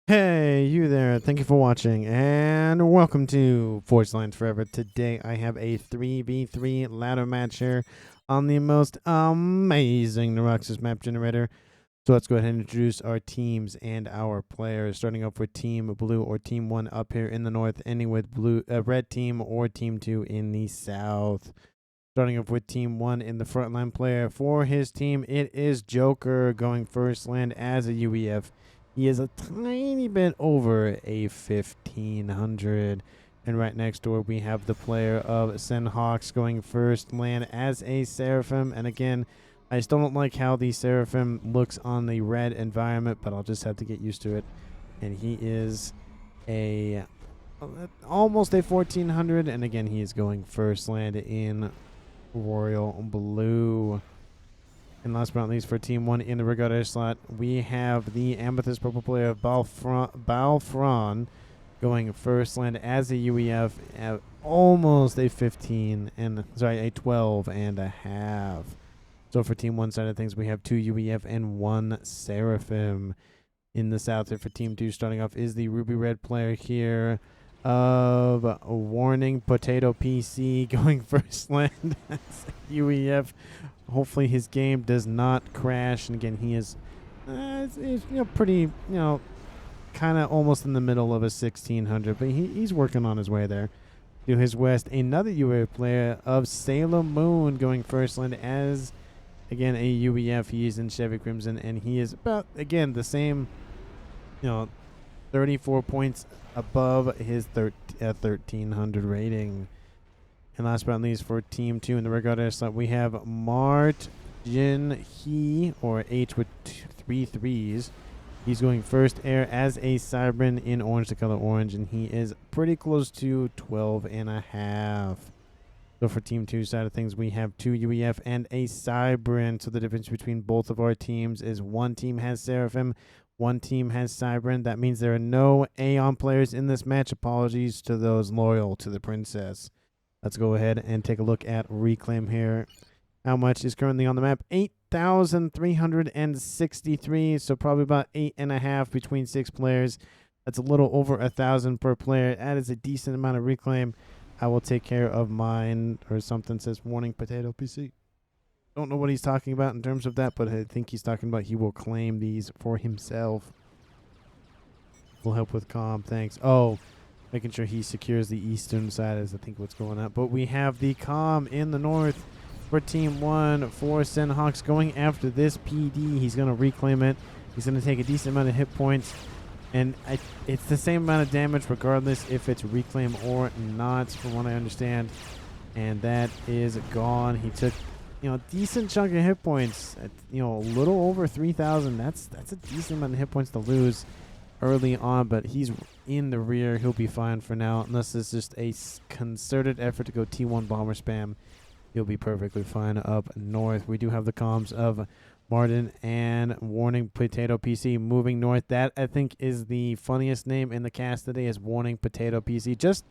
Hey, you there. Thank you for watching, and welcome to Forge Lines Forever. Today, I have a 3v3 ladder match here on the most amazing Neuroxis map generator. So let's go ahead and introduce our teams and our players, starting off with Team Blue or Team 1 up here in the north, ending with Red Team or Team 2 in the south. Starting off with Team 1 in the frontline player. For his team, it is Joker going first land as a UEF. He is a tiny bit over a 1500. And right next door, we have the player of Senhawks going first land as a Seraphim. And again, I still don't like how the Seraphim looks on the red environment, but I'll just have to get used to it. And he is a almost a 1400. And again, he is going first land in Royal Blue. And last but not least, for Team 1 in the Regatta slot, we have the Amethyst Purple player of Balfron going first land as a UEF at almost a 12 and a half. So for Team 1 side of things, we have 2 UEF and 1 Seraphim. In the south, for Team 2, starting off is the Ruby Red player here of Warning Potato PC going first land as a UEF. Hopefully his game does not crash, and again, he is pretty, kind of almost in the middle of a 1600, but he's working on his way there. To his west, another UEF player of Sailor Moon going first land as, again, a UEF. He is in Chevy Crimson, and he is about, again, the same, 34 points above his 1300 rating. And last but not least, for Team 2 in the Regatta slot, we have Mart Jin He, or H with 3 3s. He's going first air as a Cybran in orange, the color orange, and he is pretty close to 12 and a half. So for Team 2 side of things, we have 2 UEF and a Cybran. So the difference between both of our teams is one team has Seraphim, one team has Cybran. That means there are no Aeon players in this match. Apologies to those loyal to the princess. Let's go ahead and take a look at Reclaim here. How much is currently on the map? 8,363, so probably about 8.5 between 6 players. That's a little over 1,000 per player. That is a decent amount of Reclaim. I will take care of mine, or something says Warning Potato PC. Don't know what he's talking about in terms of that, but I think he's talking about he will claim these for himself. Will help with comm, thanks. Oh, making sure he secures the eastern side is, I think, what's going on. But we have the comm in the north for Team 1 for Senhawks going after this PD. He's going to reclaim it. He's going to take a decent amount of hit points. And it's the same amount of damage regardless if it's reclaim or not, from what I understand. And that is gone. He took, a decent chunk of hit points. At, a little over 3,000. That's a decent amount of hit points to lose early on, but he's in the rear. He'll be fine for now, unless it's just a concerted effort to go T1 bomber spam. He'll be perfectly fine up north. We do have the comms of Martin and Warning Potato PC moving north. That, I think, is the funniest name in the cast today, is Warning Potato PC. Just,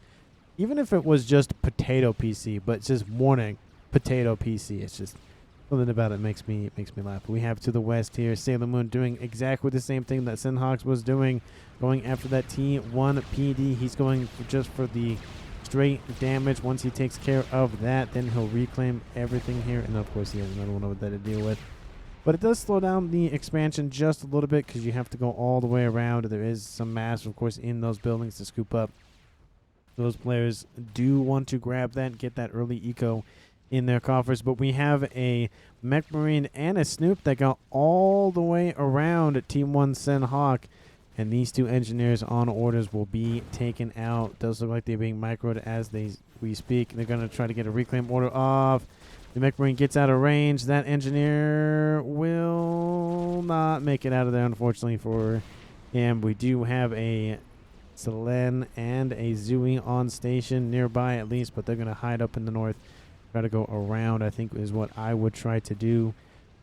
even if it was just Potato PC, but it's just Warning Potato PC. It's just something about it makes me laugh. We have to the west here Sailor Moon doing exactly the same thing that Senhawks was doing, going after that T1 PD. He's going just for the straight damage. Once he takes care of that, then he'll reclaim everything here. And of course, he has another one over there to deal with. But it does slow down the expansion just a little bit because you have to go all the way around. There is some mass, of course, in those buildings to scoop up. Those players do want to grab that, get that early eco in their coffers. But we have a Mech Marine and a Snoop that got all the way around Team 1 Senhawk. And these 2 engineers on orders will be taken out. Does look like they're being microed as we speak. They're going to try to get a reclaim order off. The Mech Marine gets out of range. That engineer will not make it out of there, unfortunately for him. We do have a Selen and a Zooey on station nearby at least, but they're going to hide up in the north. Try to go around, I think, is what I would try to do.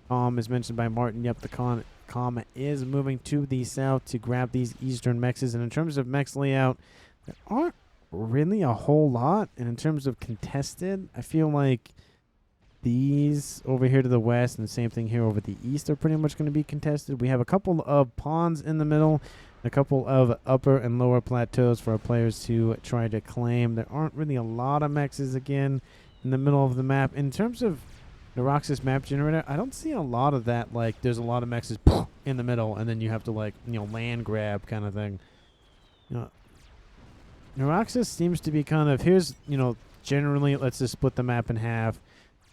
As mentioned by Martin, yep, the comm is moving to the south to grab these eastern mechs. And in terms of mechs layout, there aren't really a whole lot. And in terms of contested, I feel like these over here to the west and the same thing here over the east are pretty much going to be contested. We have a couple of pawns in the middle A couple of upper and lower plateaus for our players to try to claim. There aren't really a lot of mexes again in the middle of the map. In terms of Neuroxis map generator, I don't see a lot of that. Like, there's a lot of mexes in the middle, and then you have to, like, land grab kind of thing. Neuroxis seems to be kind of, here's, generally, let's just split the map in half.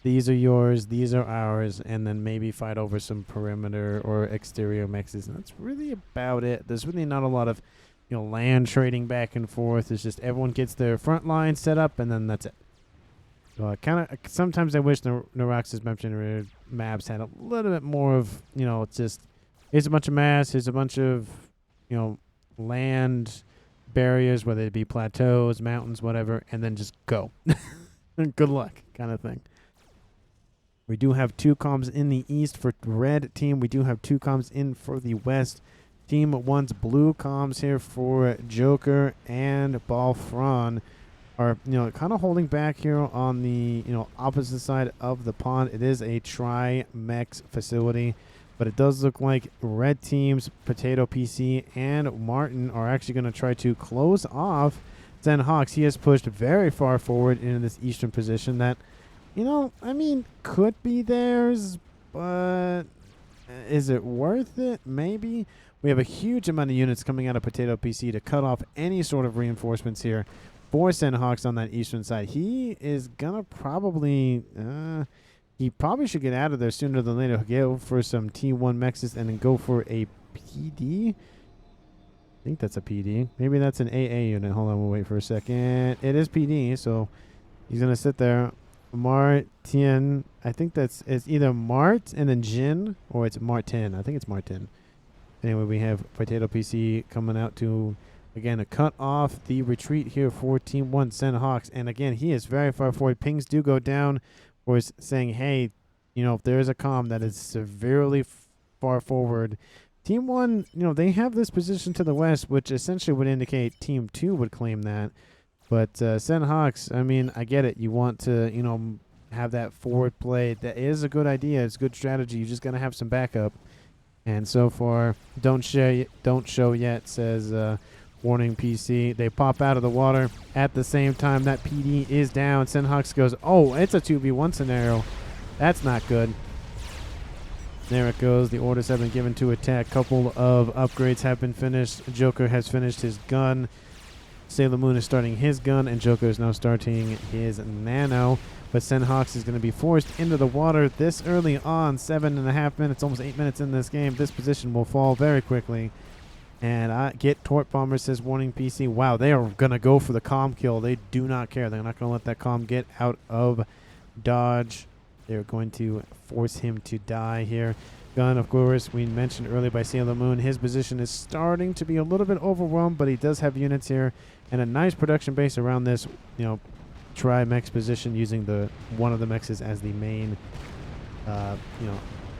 These are yours, these are ours, and then maybe fight over some perimeter or exterior mexes. And that's really about it. There's really not a lot of, land trading back and forth. It's just everyone gets their front line set up, and then that's it. So sometimes I wish the Neuroxis map generator maps had a little bit more of, it's just, here's a bunch of mass, here's a bunch of, land barriers, whether it be plateaus, mountains, whatever, and then just go. Good luck kind of thing. We do have 2 comms in the east for red team. We do have 2 comms in for the west. Team 1's blue comms here for Joker and Balfron are, kind of holding back here on the, opposite side of the pond. It is a Trimechs facility, but it does look like red teams, Potato PC and Martin, are actually going to try to close off Zen Hawks. He has pushed very far forward into this eastern position that, could be theirs, but is it worth it? Maybe. We have a huge amount of units coming out of Potato PC to cut off any sort of reinforcements here for Senhawks on that eastern side. He is going to probably, he probably should get out of there sooner than later. Go for some T1 Mexes and then go for a PD. I think that's a PD. Maybe that's an AA unit. Hold on, we'll wait for a second. It is PD, so he's going to sit there. Martin, I think it's either Mart and then Jin, or it's Martin. I think it's Martin. Anyway, we have Potato PC coming out to, again, cut off the retreat here for Team 1 Senhawks. And again, he is very far forward. Pings do go down for saying, hey, if there is a comm that is severely far forward, Team 1, they have this position to the west, which essentially would indicate Team 2 would claim that. But Senhawks, I get it. You want to, have that forward play. That is a good idea. It's a good strategy. You just got to have some backup. And so far, don't show yet, says warning PC. They pop out of the water at the same time. That PD is down. Senhawks goes, oh, it's a 2v1 scenario. That's not good. There it goes. The orders have been given to attack. Couple of upgrades have been finished. Joker has finished his gun. Sailor Moon is starting his gun, and Joker is now starting his nano. But Senhawks is going to be forced into the water this early on. 7.5 minutes, almost 8 minutes in this game. This position will fall very quickly. And get Torp Bomber, says warning PC. Wow, they are going to go for the comm kill. They do not care. They're not going to let that comm get out of dodge. They're going to force him to die here. Gun, of course, we mentioned earlier by Sailor Moon. His position is starting to be a little bit overwhelmed, but he does have units here and a nice production base around this, Tri-Mex position, using one of the mexes as the main,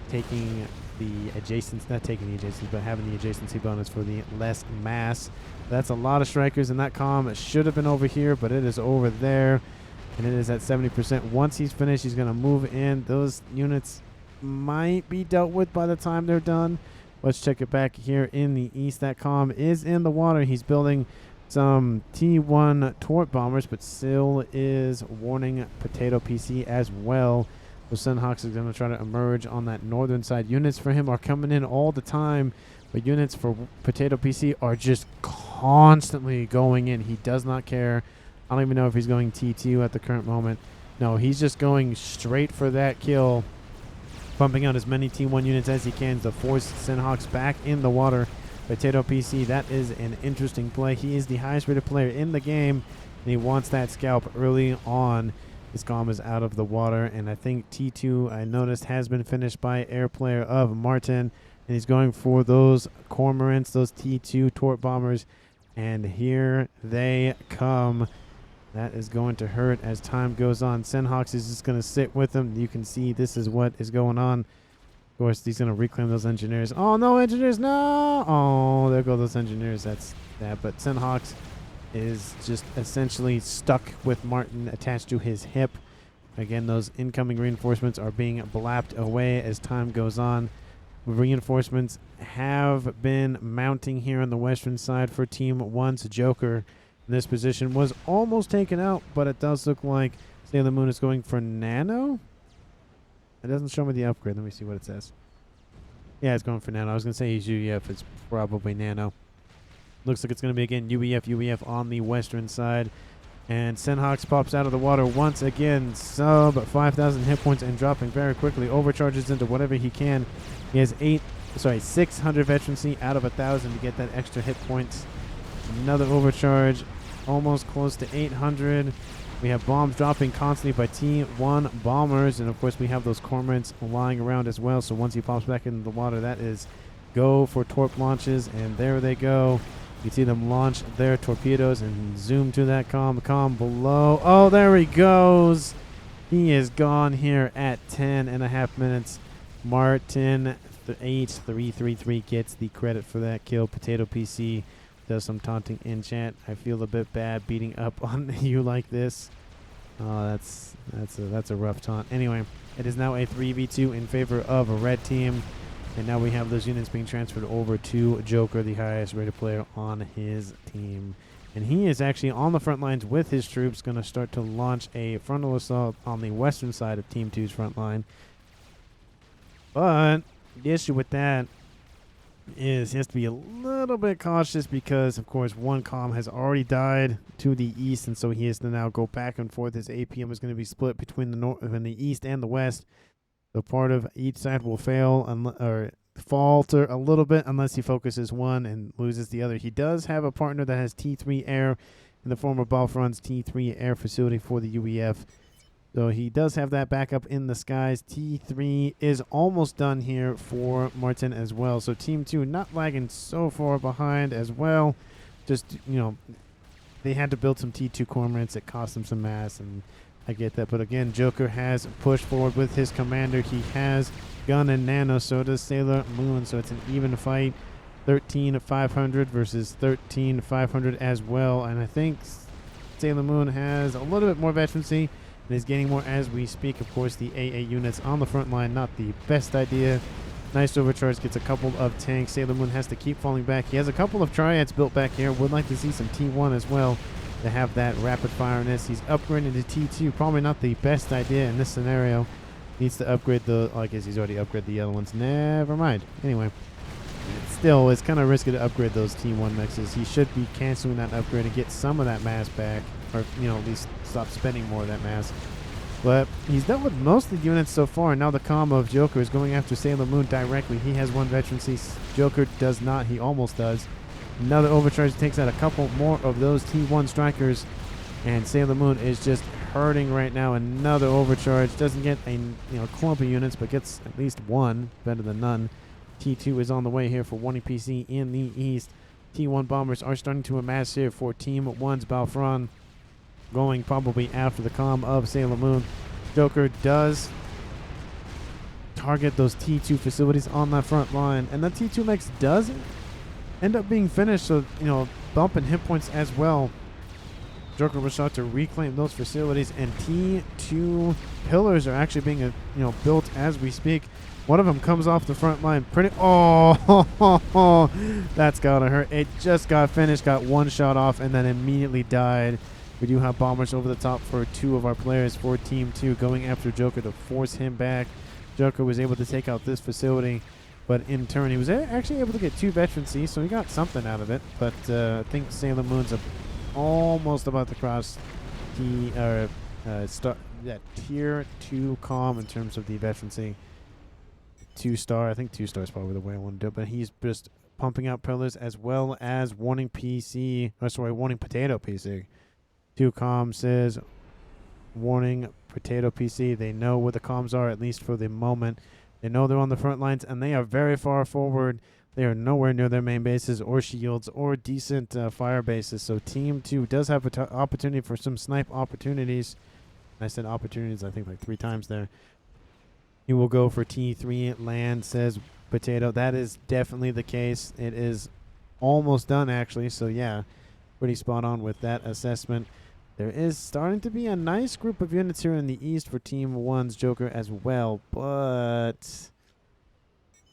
taking the adjacent, not taking the adjacency, but having the adjacency bonus for the less mass. That's a lot of strikers, and that comm, it should have been over here, but it is over there, and it is at 70%. Once he's finished, he's going to move in. Those units might be dealt with by the time they're done. Let's check it back here in the east. That comm is in the water. He's building some T1 Torp Bombers, but still is warning Potato PC as well. So Senhawks is going to try to emerge on that northern side. Units for him are coming in all the time, but units for Potato PC are just constantly going in. He does not care. I don't even know if he's going T2 at the current moment. No, he's just going straight for that kill, pumping out as many T1 units as he can to force Senhawks back in the water. Potato PC, that is an interesting play. He is the highest rated player in the game, and he wants that scalp early on. His comm is out of the water, and I think T2, I noticed, has been finished by air player of Martin, and he's going for those Cormorants, those T2 Torp Bombers, and here they come. That is going to hurt as time goes on. Senhawks is just going to sit with them. You can see this is what is going on. Of course, he's going to reclaim those engineers. Oh, no, engineers, no! Oh, there go those engineers. That's that. But Senhawks is just essentially stuck with Martin attached to his hip. Again, those incoming reinforcements are being blapped away as time goes on. Reinforcements have been mounting here on the western side for Team 1's Joker. This position was almost taken out, but it does look like Sailor Moon is going for Nano. It doesn't show me the upgrade. Let me see what it says. Yeah, it's going for Nano. I was going to say he's UEF. It's probably Nano. Looks like it's going to be, again, UEF on the western side. And Senhox pops out of the water once again. Sub 5,000 hit points and dropping very quickly. Overcharges into whatever he can. He has 600 veterancy out of 1,000 to get that extra hit points. Another overcharge. Almost close to 800. We have bombs dropping constantly by T1 bombers. And, of course, we have those cormorants lying around as well. So once he pops back into the water, that is go for torp launches. And there they go. You see them launch their torpedoes and zoom to that comm below. Oh, there he goes. He is gone here at 10.5 minutes. Martin 8333 gets the credit for that kill. Potato PC does some taunting in chat. I feel a bit bad beating up on you like this. Oh, that's a rough taunt. Anyway, it is now a 3v2 in favor of a red team. And now we have those units being transferred over to Joker, the highest rated player on his team. And he is actually on the front lines with his troops, going to start to launch a frontal assault on the western side of Team 2's front line. But the issue with that is he has to be a little bit cautious because, of course, one comm has already died to the east, and so he has to now go back and forth. His APM is going to be split between the north and the east and the west. So part of each side will fail or falter a little bit unless he focuses one and loses the other. He does have a partner that has T3 air in the form of Balfron's T3 air facility for the UEF. So he does have that backup in the skies. T3 is almost done here for Martin as well. So Team 2 not lagging so far behind as well. Just, they had to build some T2 cormorants. It cost them some mass, and I get that, but again, Joker has pushed forward with his commander. He has gun and nano, so does Sailor Moon, so it's an even fight. 13,500 versus 13,500 as well, and I think Sailor Moon has a little bit more veterancy and is gaining more as we speak. Of course, the AA units on the front line, not the best idea. Nice overcharge, gets a couple of tanks. Sailor Moon has to keep falling back. He has a couple of triads built back here. Would like to see some T1 as well to have that rapid fireness. He's upgrading to T2. Probably not the best idea in this scenario. Needs to upgrade the... I guess he's already upgraded the other ones. Never mind. Anyway. Still, it's kind of risky to upgrade those T1 mexes. He should be canceling that upgrade and get some of that mass back. Or, at least stop spending more of that mass. But he's dealt with most of the units so far. And now the combo of Joker is going after Sailor Moon directly. He has one veterancy. Joker does not. He almost does. Another overcharge takes out a couple more of those T1 strikers, and Sailor Moon is just hurting right now. Another overcharge. Doesn't get a clump of units, but gets at least one. Better than none. T2 is on the way here for Warning PC in the east. T1 bombers are starting to amass here for Team 1's Balfron, going probably after the comm of Sailor Moon. Joker does target those T2 facilities on that front line, and the T2 mechs does end up being finished, so bumping hit points as well. Joker will start to reclaim those facilities, and T2 pillars are actually being built as we speak. One of them comes off the front line. That's gotta hurt. It just got finished, got one shot off, and then immediately died. We do have bombers over the top for two of our players for Team 2 going after Joker to force him back. Joker was able to take out this facility, but in turn he was actually able to get 2 veterancy, so he got something out of it. But I think Sailor Moon's almost about to cross tier 2 comm in terms of the veterancy. 2-star, I think 2-star is probably the way I want to do it, but he's just pumping out pillars as well as Warning PC, Warning Potato PC. 2 comms says Warning Potato PC. They know where the comms are, at least for the moment. They know they're on the front lines, and they are very far forward. They are nowhere near their main bases or shields or decent fire bases. So Team 2 does have an opportunity for some snipe opportunities. I said opportunities, I think, like 3 times there. He will go for T3 land, says Potato. That is definitely the case. It is almost done, actually. So, yeah, pretty spot on with that assessment. There is starting to be a nice group of units here in the east for Team 1's Joker as well. But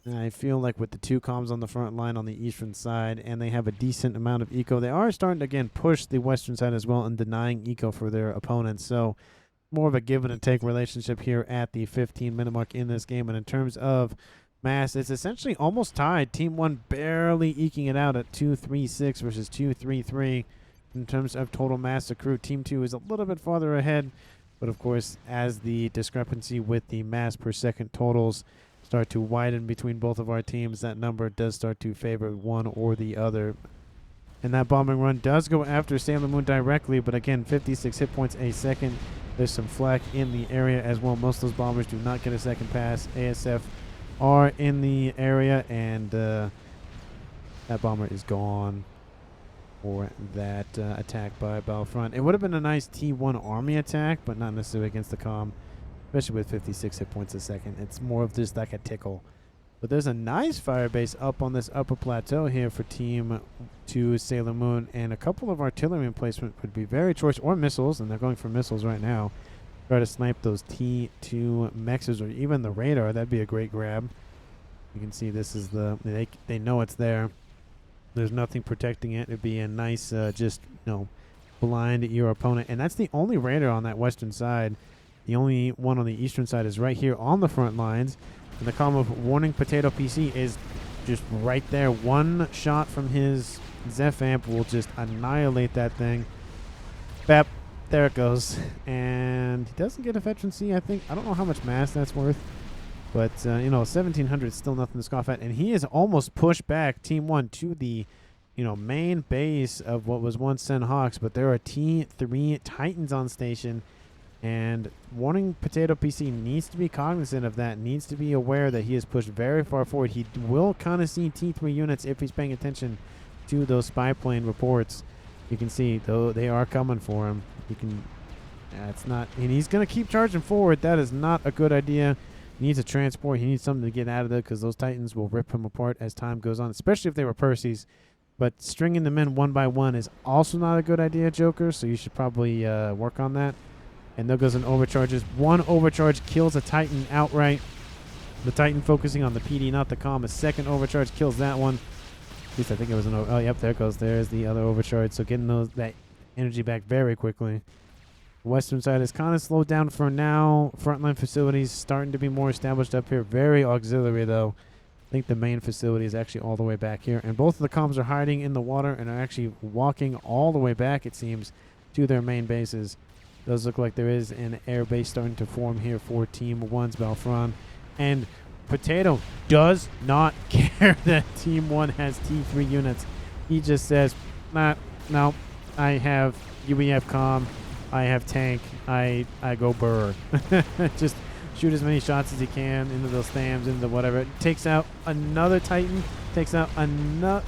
And I feel like with the 2 comms on the front line on the eastern side, and they have a decent amount of eco, they are starting to, again, push the western side as well and denying eco for their opponents. So more of a give and take relationship here at the 15-minute mark in this game. And in terms of mass, it's essentially almost tied. Team 1 barely eking it out at 236 versus 233 in terms of total mass accrued. Team 2 is a little bit farther ahead, but of course, as the discrepancy with the mass per second totals start to widen between both of our teams, that number does start to favor one or the other. And that bombing run does go after Sailor Moon directly, but again, 56 hit points a second. There's some flak in the area as well. Most of those bombers do not get a second pass. ASF are in the area, and that bomber is gone for that attack by Battlefront. It would have been a nice T1 army attack, but not necessarily against the comm, especially with 56 hit points a second. It's more of just like a tickle. But there's a nice fire base up on this upper plateau here for Team 2 Sailor Moon, and a couple of artillery emplacement would be very choice, or missiles, and they're going for missiles right now. Try to snipe those T2 Mechs or even the radar. That'd be a great grab. You can see this is the, they know it's there. There's nothing protecting it. It'd be a nice just, blind your opponent. And that's the only radar on that western side. The only one on the eastern side is right here on the front lines. And the column of Warning Potato PC is just right there. One shot from his Zeph amp will just annihilate that thing. Bap. There it goes. And he doesn't get a Veteran C, I think. I don't know how much mass that's worth. But, 1,700 is still nothing to scoff at. And he has almost pushed back Team 1 to the, main base of what was once Sen Hawks. But there are T3 Titans on station. And Warning Potato PC needs to be cognizant of that, needs to be aware that he is pushed very far forward. He will kind of see T3 units if he's paying attention to those spy plane reports. You can see, though, they are coming for him. You can, it's not, and he's going to keep charging forward. That is not a good idea. He needs a transport. He needs something to get out of there because those Titans will rip him apart as time goes on, especially if they were Percy's. But stringing them in one by one is also not a good idea, Joker, so you should probably work on that. And there goes an overcharges. One overcharge kills a Titan outright. The Titan focusing on the PD, not the comm. A second overcharge kills that one. At least I think it was an oh, yep, there it goes. There's the other overcharge. So getting that energy back very quickly. The western side is kind of slowed down for now. Frontline facilities starting to be more established up here. Very auxiliary, though. I think the main facility is actually all the way back here. And both of the comms are hiding in the water and are actually walking all the way back, it seems, to their main bases. Does look like there is an air base starting to form here for Team 1's Battlefront. And Potato does not care that Team 1 has T3 units. He just says, no, I have UEF comm, I have tank, I go burr. Just shoot as many shots as he can into those thams, into whatever. Takes out another Titan, takes out another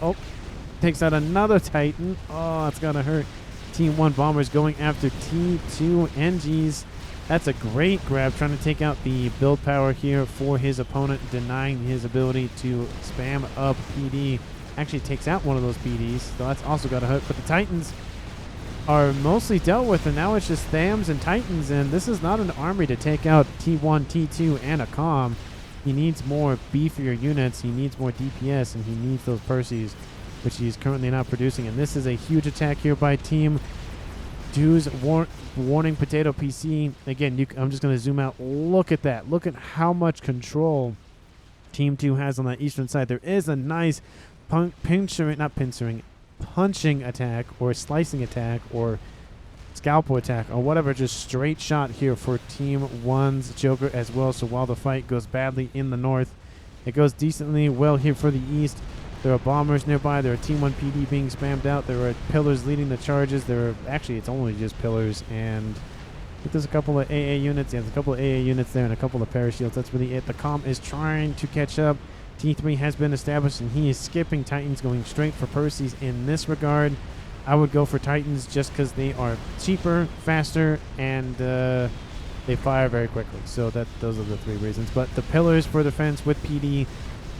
Titan. Oh, it's gonna hurt. Team 1 bombers going after T2 NGs. That's a great grab, trying to take out the build power here for his opponent, denying his ability to spam up PD. Actually takes out one of those PDs, so that's also got a hook. But the Titans are mostly dealt with, and now it's just Thams and Titans, and this is not an army to take out T1, T2, and a comm. He needs more beefier units, he needs more DPS, and he needs those Percys, which he's currently not producing. And this is a huge attack here by Team 2's Warning Potato PC. Again, I'm just going to zoom out. Look at that. Look at how much control Team 2 has on that eastern side. There is a nice punching attack or slicing attack or scalpel attack or whatever, just straight shot here for Team 1's Joker as well. So while the fight goes badly in the north, it goes decently well here for the east. There are bombers nearby. There are Team 1 PD being spammed out. There are pillars leading the charges. Actually, it's only just pillars. And I think there's a couple of AA units. Yeah, there's a couple of AA units there and a couple of parashields. That's really it. The comm is trying to catch up. T3 has been established, and he is skipping Titans, going straight for Percy's in this regard. I would go for Titans just because they are cheaper, faster, and they fire very quickly. So those are the three reasons. But the pillars for defense with PD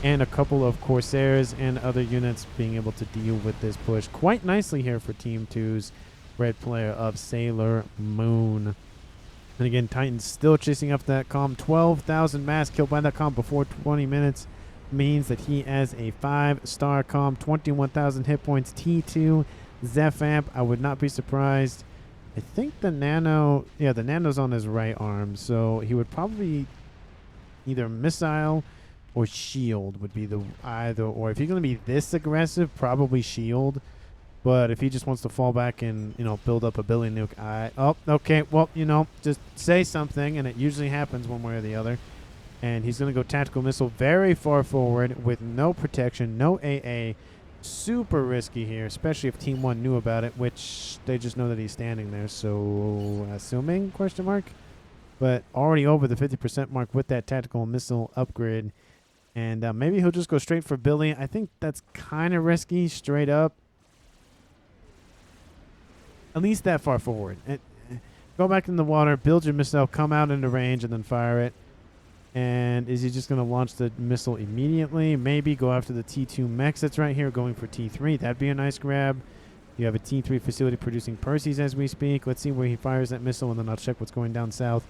and a couple of Corsairs and other units being able to deal with this push quite nicely here for Team 2's red player of Sailor Moon. And again, Titans still chasing up that comm. 12,000 mass killed by that comm before 20 minutes. means that he has a 5-star comm, 21,000 hit points, T2, Zeph amp. I would not be surprised. I think the nano, yeah, the nano's on his right arm, so he would probably either missile or shield would be the either or. If you're going to be this aggressive, probably shield. But if he just wants to fall back and, you know, build up a Billy Nuke, oh, okay, well, you know, just say something, and it usually happens one way or the other. And he's going to go tactical missile very far forward with no protection, no AA. Super risky here, especially if Team 1 knew about it, which they just know that he's standing there. So, assuming, question mark? But already over the 50% mark with that tactical missile upgrade. And maybe he'll just go straight for Billy. I think that's kind of risky, straight up. At least that far forward. Go back in the water, build your missile, come out into range, and then fire it. And is he just going to launch the missile immediately? Maybe go after the T2 mechs that's right here, going for T3. That'd be a nice grab. You have a T3 facility producing Percy's as we speak. Let's see where he fires that missile, and then I'll check what's going down south.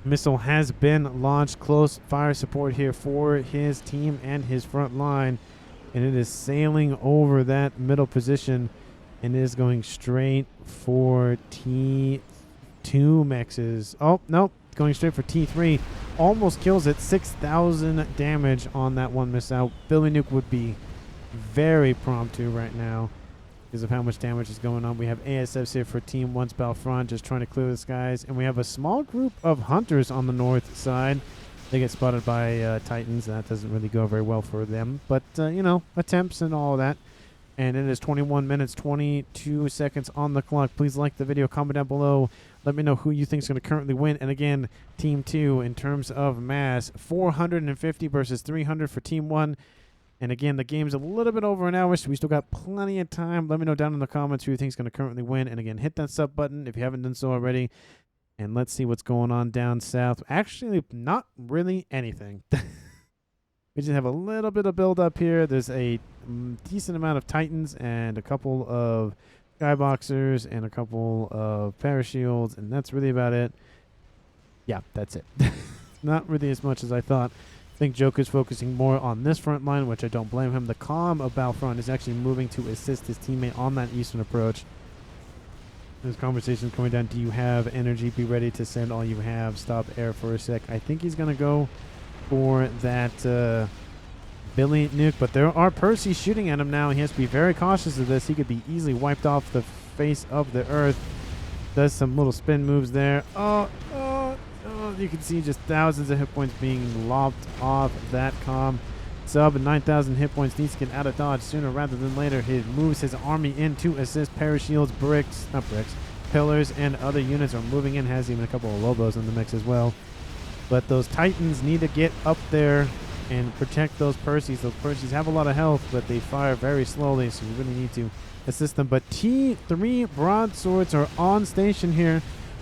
Missile has been launched. Close fire support here for his team and his front line. And it is sailing over that middle position. And it is going straight for T2 mechs. Oh, no. Going straight for T3. Almost kills it. 6,000 damage on that one missile. Billy Nuke would be very prompt to right now because of how much damage is going on. We have ASFs here for Team 1's Battlefront just trying to clear the skies. And we have a small group of hunters on the north side. They get spotted by Titans. That doesn't really go very well for them. But, you know, attempts and all of that. And it is 21 minutes, 22 seconds on the clock. Please like the video, comment down below. Let me know who you think is going to currently win. And again, Team 2, in terms of mass, 450 versus 300 for Team 1. And again, the game's a little bit over an hour, so we still got plenty of time. Let me know down in the comments who you think is going to currently win. And again, hit that sub button if you haven't done so already. And let's see what's going on down south. Actually, not really anything. We just have a little bit of build up here. There's a decent amount of Titans and a couple of Skyboxers and a couple of Parashields, and that's really about it. Yeah, that's it. Not really as much as I thought. I think Joker's focusing more on this front line, which I don't blame him. The comm of Battlefront is actually moving to assist his teammate on that eastern approach. This conversation coming down. Do you have energy? Be ready to send all you have. Stop air for a sec. I think he's going to go for that Billy Nuke, but there are Percy shooting at him now. He has to be very cautious of this. He could be easily wiped off the face of the earth. Does some little spin moves there. Oh, you can see just thousands of hit points being lopped off that comm. Sub 9,000 hit points, needs to get out of dodge sooner rather than later. He moves his army in to assist. Parashields, pillars, and other units are moving in. Has even a couple of Lobos in the mix as well. But those Titans need to get up there and protect those Percys. Those Percys have a lot of health, but they fire very slowly, so you really need to assist them. But T3 broadswords are on station here.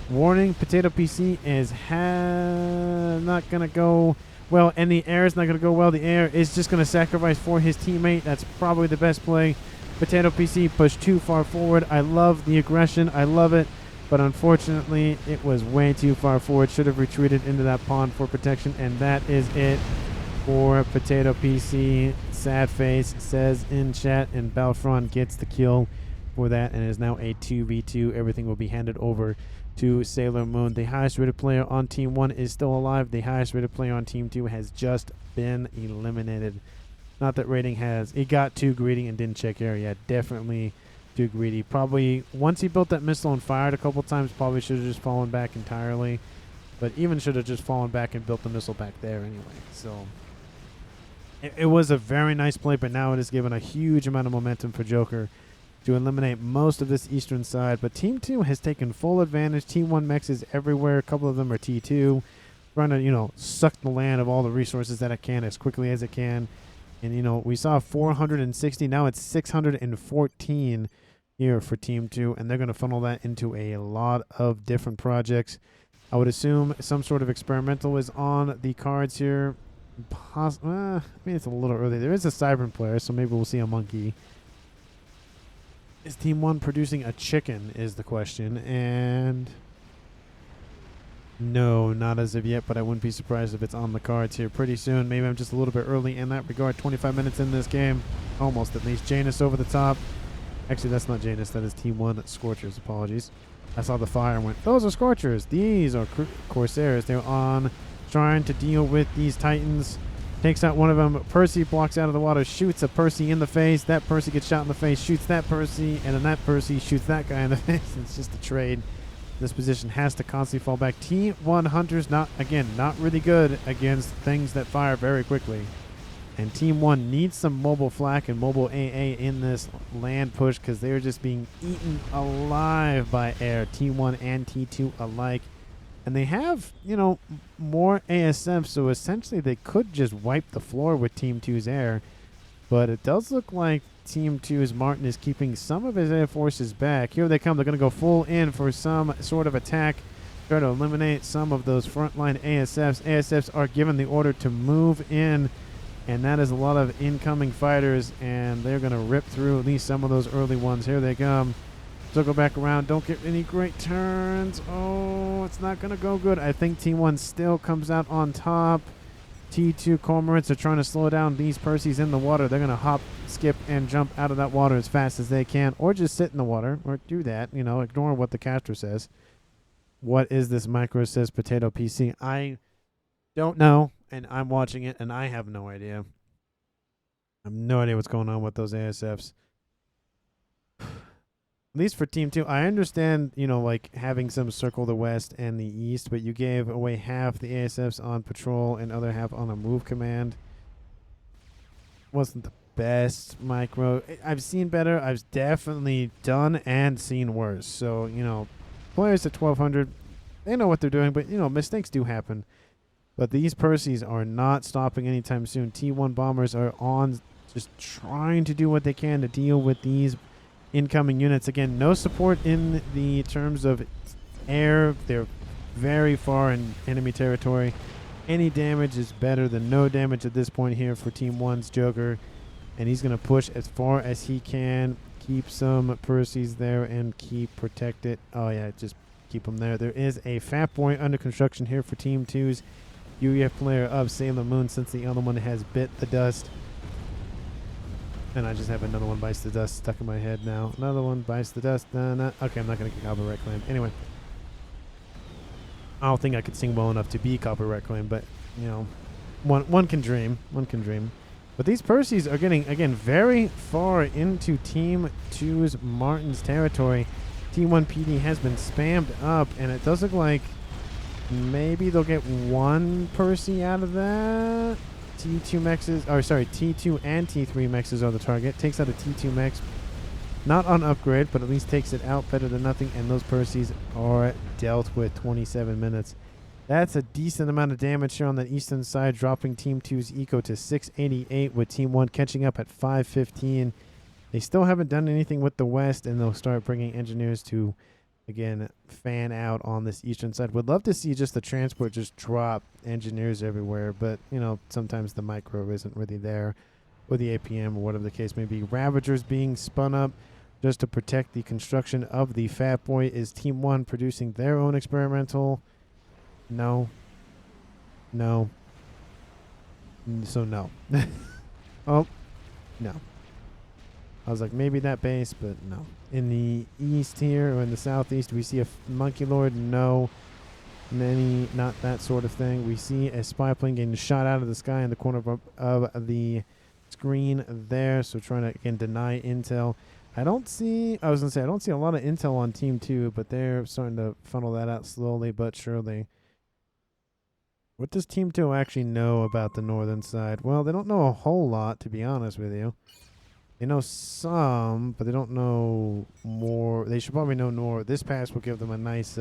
Warning, Potato PC is not going to go well, and the air is not going to go well. The air is just going to sacrifice for his teammate. That's probably the best play. Potato PC pushed too far forward. I love the aggression. I love it. But unfortunately, it was way too far forward. Should have retreated into that pond for protection. And that is it for Potato PC. Sad face says in chat. And Battlefront gets the kill for that. And it is now a 2v2. Everything will be handed over to Sailor Moon. The highest rated player on Team 1 is still alive. The highest rated player on Team 2 has just been eliminated. Not that rating has. It got too greedy and didn't check area. Definitely too greedy. Probably once he built that missile and fired a couple times, probably should have just fallen back entirely. But even should have just fallen back and built the missile back there anyway. So it was a very nice play, but now it has given a huge amount of momentum for Joker to eliminate most of this eastern side. But Team 2 has taken full advantage. Team 1 mechs is everywhere. A couple of them are T2. Trying to, you know, suck the land of all the resources that it can as quickly as it can. And, you know, we saw 460. Now it's 614 here for Team 2. And they're going to funnel that into a lot of different projects. I would assume some sort of experimental is on the cards here. I mean, it's a little early. There is a Cybern player, so maybe we'll see a monkey. Is Team 1 producing a chicken is the question. And No, not as of yet, but I wouldn't be surprised if it's on the cards here pretty soon. Maybe I'm just a little bit early in that regard. 25 minutes in this game. Almost, at least. Janus over the top. Actually, that's not Janus. That is T1 Scorchers. Apologies. I saw the fire and went, those are Scorchers. These are Corsairs. They're on trying to deal with these Titans. Takes out one of them. Percy blocks out of the water, shoots a Percy in the face. That Percy gets shot in the face, shoots that Percy, and then that Percy shoots that guy in the face. It's just a trade. This position has to constantly fall back. T1 Hunters, not really good against things that fire very quickly. And Team 1 needs some mobile flak and mobile AA in this land push because they're just being eaten alive by air. T1 and T2 alike. And they have, you know, more ASF, so essentially they could just wipe the floor with Team 2's air. But it does look like Team 2's Martin is keeping some of his air forces back. Here they come. They're going to go full in for some sort of attack. Try to eliminate some of those frontline ASFs. ASFs are given the order to move in. And that is a lot of incoming fighters, and they're going to rip through at least some of those early ones. Here they come. Circle back around. Don't get any great turns. Oh, it's not going to go good. I think T1 still comes out on top. T2 Cormorants are trying to slow down these Percys in the water. They're going to hop, skip, and jump out of that water as fast as they can, or just sit in the water, or do that, you know, ignore what the caster says. What is this micro says potato PC? I don't know. And I'm watching it, and I have no idea. I have no idea what's going on with those ASFs. At least for Team 2, I understand, you know, like having some circle the west and the east, but you gave away half the ASFs on patrol and other half on a move command. Wasn't the best micro. I've seen better. I've definitely done and seen worse. So, you know, players at 1200, they know what they're doing, but, you know, mistakes do happen. But these Percys are not stopping anytime soon. T1 bombers are on, just trying to do what they can to deal with these incoming units. Again, no support in the terms of air. They're very far in enemy territory. Any damage is better than no damage at this point here for Team 1's Joker. And he's going to push as far as he can. Keep some Percys there and keep protected. Oh, yeah, just keep them there. There is a Fat Boy under construction here for Team 2's. UEF player of Sailor Moon, since the other one has bit the dust. And I just have another one bites the dust stuck in my head now. Another one bites the dust. Okay, I'm not going to get copyright claim. Anyway. I don't think I could sing well enough to be copyright claim, but, you know, one can dream. One can dream. But these Percys are getting, again, very far into Team 2's Martin's territory. T1 PD has been spammed up, and it does look like maybe they'll get one Percy out of that. T2 Mechs, or sorry, T2 and T3 Mechs are the target. Takes out a T2 Mechs. Not on upgrade, but at least takes it out better than nothing. And those Percys are dealt with 27 minutes. That's a decent amount of damage here on the eastern side, dropping Team 2's eco to 688 with Team 1 catching up at 515. They still haven't done anything with the west, and they'll start bringing engineers to, again, fan out on this eastern side. Would love to see just the transport just drop engineers everywhere, but, you know, sometimes the micro isn't really there, or the APM, or whatever the case may be. Ravagers being spun up just to protect the construction of the Fat Boy. Is Team 1 producing their own experimental? No. No. So no. Oh, no. I was like, maybe that base, but no. In the east here, or in the southeast, we see a Monkey Lord. No. Many, not that sort of thing. We see a spy plane getting shot out of the sky in the corner of the screen there. So trying to, again, deny intel. I don't see a lot of intel on Team 2, but they're starting to funnel that out slowly but surely. What does Team 2 actually know about the northern side? Well, they don't know a whole lot, to be honest with you. They know some, but they don't know more. They should probably know more. This pass will give them a nice,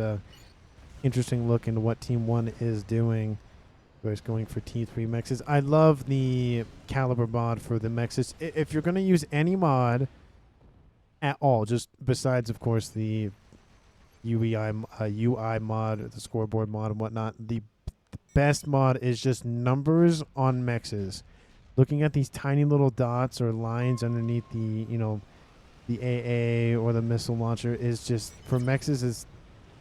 interesting look into what Team 1 is doing. It's going for T3 Mechs. I love the caliber mod for the Mechs. If you're going to use any mod at all, just besides, of course, the UI mod, the scoreboard mod and whatnot, the best mod is just numbers on Mechs. Looking at these tiny little dots or lines underneath the, you know, the AA or the missile launcher is just, for Mechs, it's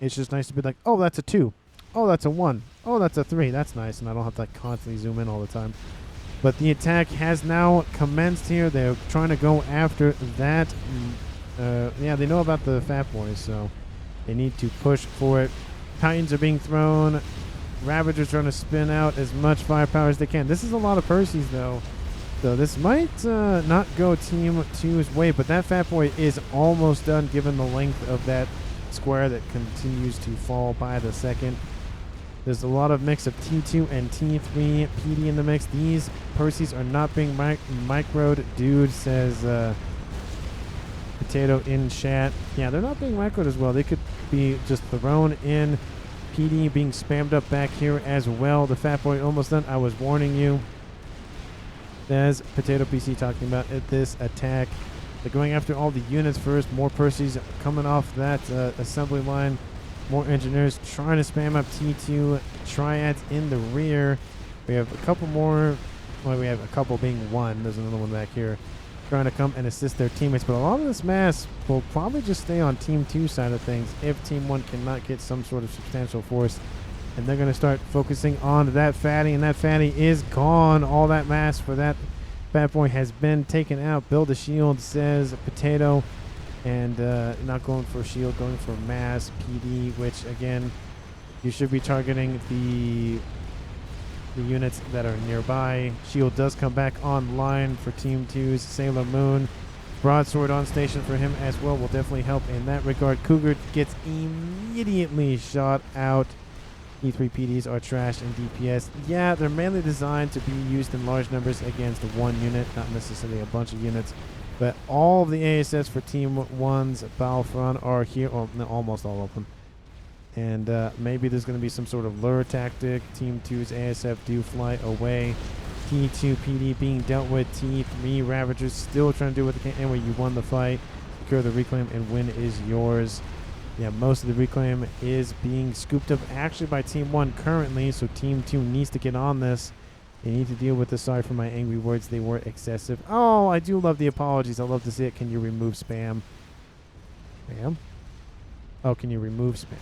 just nice to be like, oh, that's a 2. Oh, that's a 1. Oh, that's a 3. That's nice, and I don't have to constantly zoom in all the time. But the attack has now commenced here. They're trying to go after that. Yeah, they know about the FAF boys, so they need to push for it. Titans are being thrown. Ravagers trying to spin out as much firepower as they can. This is a lot of Percy's, though. So this might not go Team 2's way, but that Fat Boy is almost done given the length of that square that continues to fall by the second. There's a lot of mix of T2 and T3 PD in the mix. These Percy's are not being microed. Dude says Potato in chat. Yeah, they're not being microed as well. They could be just thrown in. PD being spammed up back here as well. The Fat Boy almost done. I was warning you. There's Potato PC talking about this attack. They're going after all the units first. More Percy's coming off that assembly line. More engineers trying to spam up T2 triads in the rear. We have a couple more. Well, we have a couple being 1. There's another one back here trying to come and assist their teammates. But a lot of this mass will probably just stay on Team 2 side of things if Team 1 cannot get some sort of substantial force. And they're going to start focusing on that fatty, and that fatty is gone. All that mass for that Fat Boy has been taken out. Build a shield, says Potato. And not going for shield, going for mass PD, which again, you should be targeting the units that are nearby. Shield does come back online for Team 2's Sailor Moon. Broadsword on station for him as well will definitely help in that regard. Cougar gets immediately shot out. E3 PDs are trash and DPS. Yeah, they're mainly designed to be used in large numbers against one unit, not necessarily a bunch of units. But all of the ASFs for Team 1's Battlefront are here, or no, almost all of them. And maybe there's going to be some sort of lure tactic. Team 2's ASF do fly away. T2 PD being dealt with. T3 Ravagers still trying to do what they can. Anyway, you won the fight. Secure the reclaim and win is yours. Yeah, most of the reclaim is being scooped up actually by Team 1 currently, so Team 2 needs to get on this. They need to deal with this. Sorry for my angry words. They were excessive. Oh, I do love the apologies. I love to see it. Can you remove spam? Spam? Oh, can you remove spam?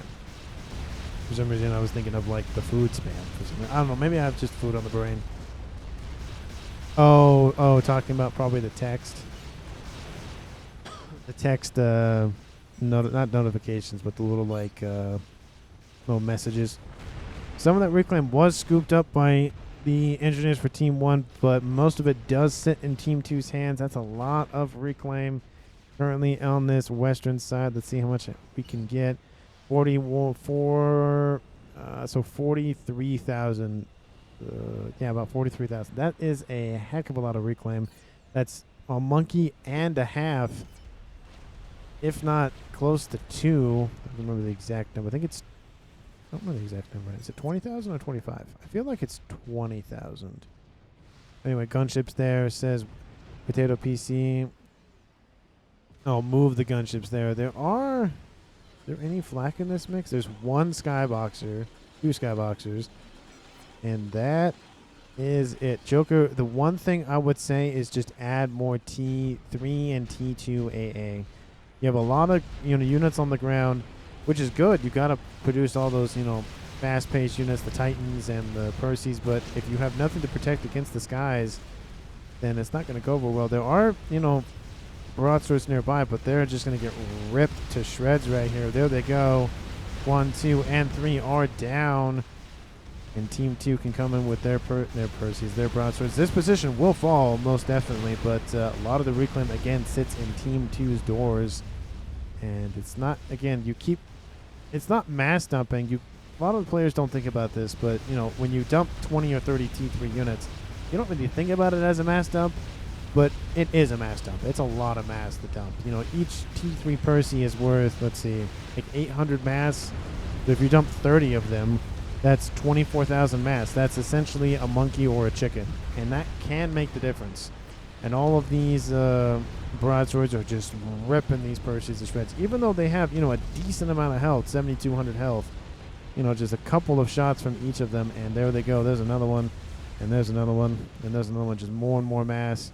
For some reason, I was thinking of, like, the food spam. I don't know. Maybe I have just food on the brain. Oh, talking about probably the text. The text, not notifications, but the little, like, little messages. Some of that reclaim was scooped up by the engineers for Team 1, but most of it does sit in Team 2's hands. That's a lot of reclaim currently on this western side. Let's see how much we can get. 44, so 43,000. Yeah, about 43,000. That is a heck of a lot of reclaim. That's a monkey and a half, if not close to 2. I don't remember the exact number. I think it's, I don't know the exact number. Is it 20,000 or 25? I feel like it's 20,000. Anyway, gunships there, says Potato PC. Oh, move the gunships there. Is there any flak in this mix? There's 1 skyboxer, 2 skyboxers, and that is it. Joker, the one thing I would say is just add more T3 and T2 AA. You have a lot of units on the ground, which is good. You got to produce all those fast-paced units, the Titans and the Percy's. But if you have nothing to protect against the skies, then it's not going to go over well. There are broadswords nearby, but they're just going to get ripped to shreds right here. There they go. 1, 2, and 3 are down. And Team 2 can come in with their Percy's, their broadswords. This position will fall, most definitely, but a lot of the reclaim, again, sits in Team 2's doors. And it's not, again, it's not mass dumping. A lot of the players don't think about this, but, when you dump 20 or 30 T3 units, you don't really think about it as a mass dump, but it is a mass dump. It's a lot of mass to dump. Each T3 Percy is worth, let's see, like 800 mass. So if you dump 30 of them, that's 24,000 mass. That's essentially a monkey or a chicken, and that can make the difference. And all of these broadswords are just ripping these Percy's to shreds, even though they have a decent amount of health, 7,200 health. Just a couple of shots from each of them, and there they go. There's another one, and there's another one, and there's another one. Just more and more mass.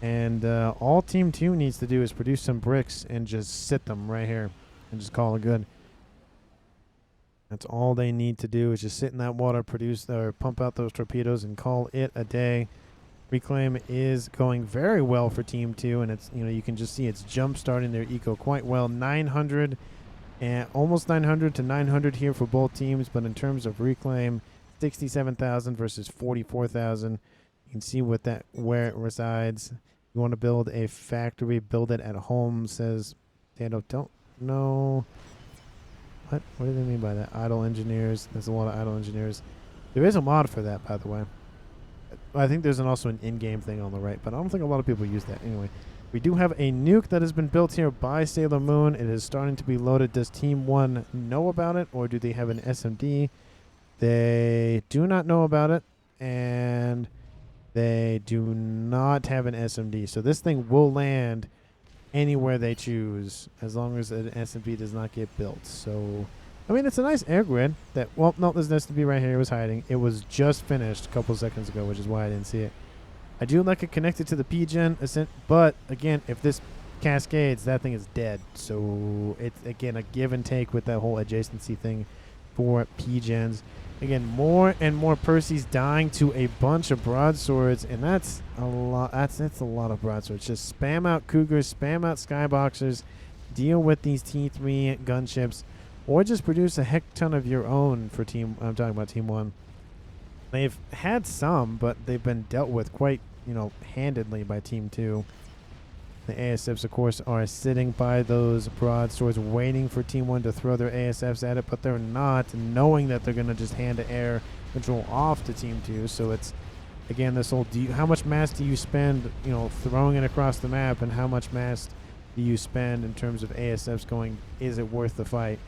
And all Team 2 needs to do is produce some bricks and just sit them right here and just call it good. That's all they need to do is just sit in that water, produce or pump out those torpedoes, and call it a day. Reclaim is going very well for Team 2, and it's, you can just see it's jump starting their eco quite well. 900 and almost 900 to 900 here for both teams, but in terms of reclaim, 67,000 versus 44,000. You can see where it resides. You want to build a factory, build it at home, says Dando. Don't know. What do they mean by that? Idle engineers. There's a lot of idle engineers. There is a mod for that, by the way. I think there's also an in-game thing on the right, but I don't think a lot of people use that. Anyway, we do have a nuke that has been built here by Sailor Moon. It is starting to be loaded. Does Team 1 know about it, or do they have an SMD? They do not know about it, and they do not have an SMD. So this thing will land anywhere they choose, as long as an SMD does not get built. So, I mean, it's a nice air grid that, well, no, there's an SMD right here. It was hiding. It was just finished a couple seconds ago, which is why I didn't see it. I do like it connected to the PGen, but again, if this cascades, that thing is dead. So it's, again, a give and take with that whole adjacency thing for PGens. Again, more and more Percy's dying to a bunch of broadswords, and that's a lot. That's a lot of broadswords. Just spam out Cougars, spam out Skyboxers, deal with these T3 gunships, or just produce a heck ton of your own for team. I'm talking about Team 1. They've had some, but they've been dealt with quite, handedly by Team 2. The ASFs, of course, are sitting by those broadswords, waiting for Team 1 to throw their ASFs at it, but they're not, knowing that they're going to just hand the air control off to Team 2. So it's, again, this whole, how much mass do you spend, throwing it across the map, and how much mass do you spend in terms of ASFs going, is it worth the fight?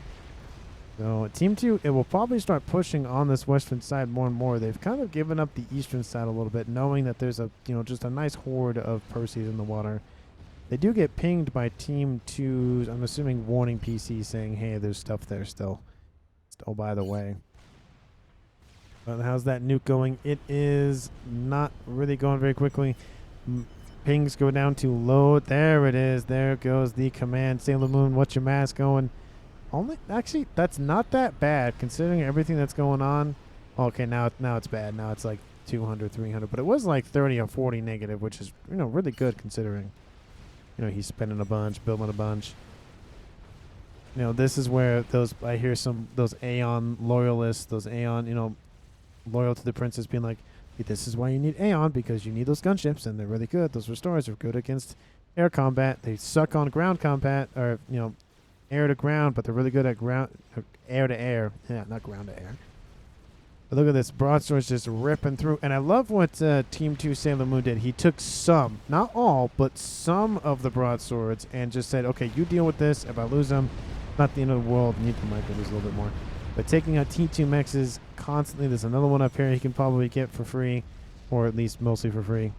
So Team 2, it will probably start pushing on this western side more and more. They've kind of given up the eastern side a little bit, knowing that there's a, just a nice horde of Percys in the water. They do get pinged by Team 2's, I'm assuming, warning PC saying, hey, there's stuff there still. Oh, by the way. But how's that nuke going? It is not really going very quickly. Pings go down to low. There it is. There goes the command. Sailor Moon, what's your mass going? Actually, that's not that bad, considering everything that's going on. Okay, now it's bad. Now it's like 200, 300. But it was like 30 or 40 negative, which is, really good considering. He's spending a bunch, building a bunch. This is where I hear those Aeon loyalists, those Aeon, loyal to the princess being like, hey, this is why you need Aeon, because you need those gunships, and they're really good. Those restorers are good against air combat. They suck on ground combat, or, air to ground, but they're really good at air to air. Yeah, not ground to air. But look at this. Broadsword's just ripping through. And I love what Team 2 Sailor Moon did. He took some, not all, but some of the broadswords and just said, okay, you deal with this. If I lose them, not the end of the world. Need to might lose a little bit more. But taking out T2 Mechs constantly. There's another one up here he can probably get for free, or at least mostly for free.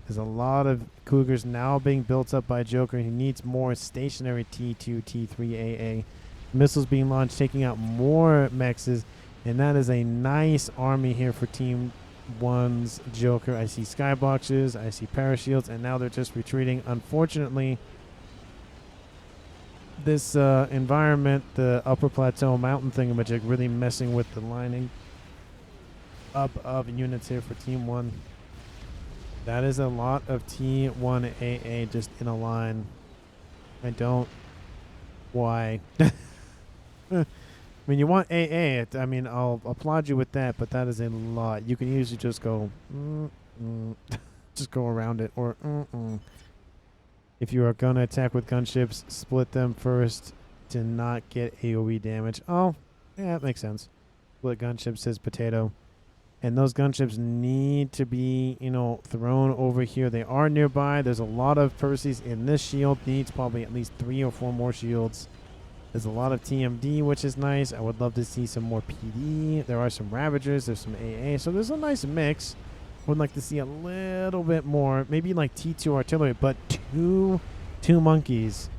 There's a lot of Cougars now being built up by Joker. He needs more stationary T2, T3 AA. Missiles being launched, taking out more Mechs. And that is a nice army here for Team 1's Joker. I see skyboxes, I see parashields, and now they're just retreating. Unfortunately, this environment, the upper plateau mountain thingamajig, really messing with the lining up of units here for Team 1. That is a lot of T1 AA just in a line. Why? I mean, you want AA. I mean, I'll applaud you with that, but that is a lot. You can usually just go, just go around it, or if you are going to attack with gunships, split them first to not get AoE damage. Oh, yeah, that makes sense. Split gunship, says Potato. And those gunships need to be, thrown over here. They are nearby. There's a lot of Percys in this shield. Needs probably at least 3 or 4 more shields. There's a lot of TMD, which is nice. I would love to see some more PD. There are some Ravagers. There's some AA. So there's a nice mix. Would like to see a little bit more. Maybe like T2 artillery, but two monkeys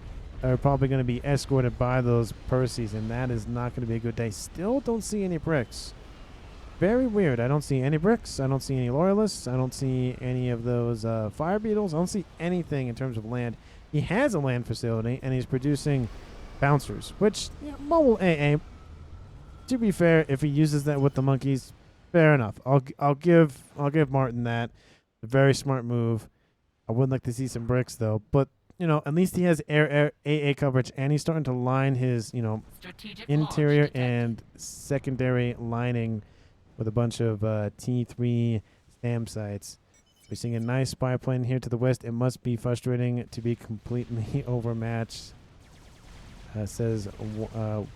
are probably going to be escorted by those Percys, and that is not going to be a good day. Still don't see any bricks. Very weird. I don't see any bricks. I don't see any loyalists. I don't see any of those fire beetles. I don't see anything in terms of land. He has a land facility, and he's producing bouncers, which, mobile AA, to be fair, if he uses that with the monkeys, fair enough. I'll give Martin that. A very smart move. I would like to see some bricks though, but you know, at least he has air AA coverage, and he's starting to line his, you know, interior and secondary lining with a bunch of T3 SAM sites. We're seeing a nice spy plane here to the west. It must be frustrating to be completely overmatched, says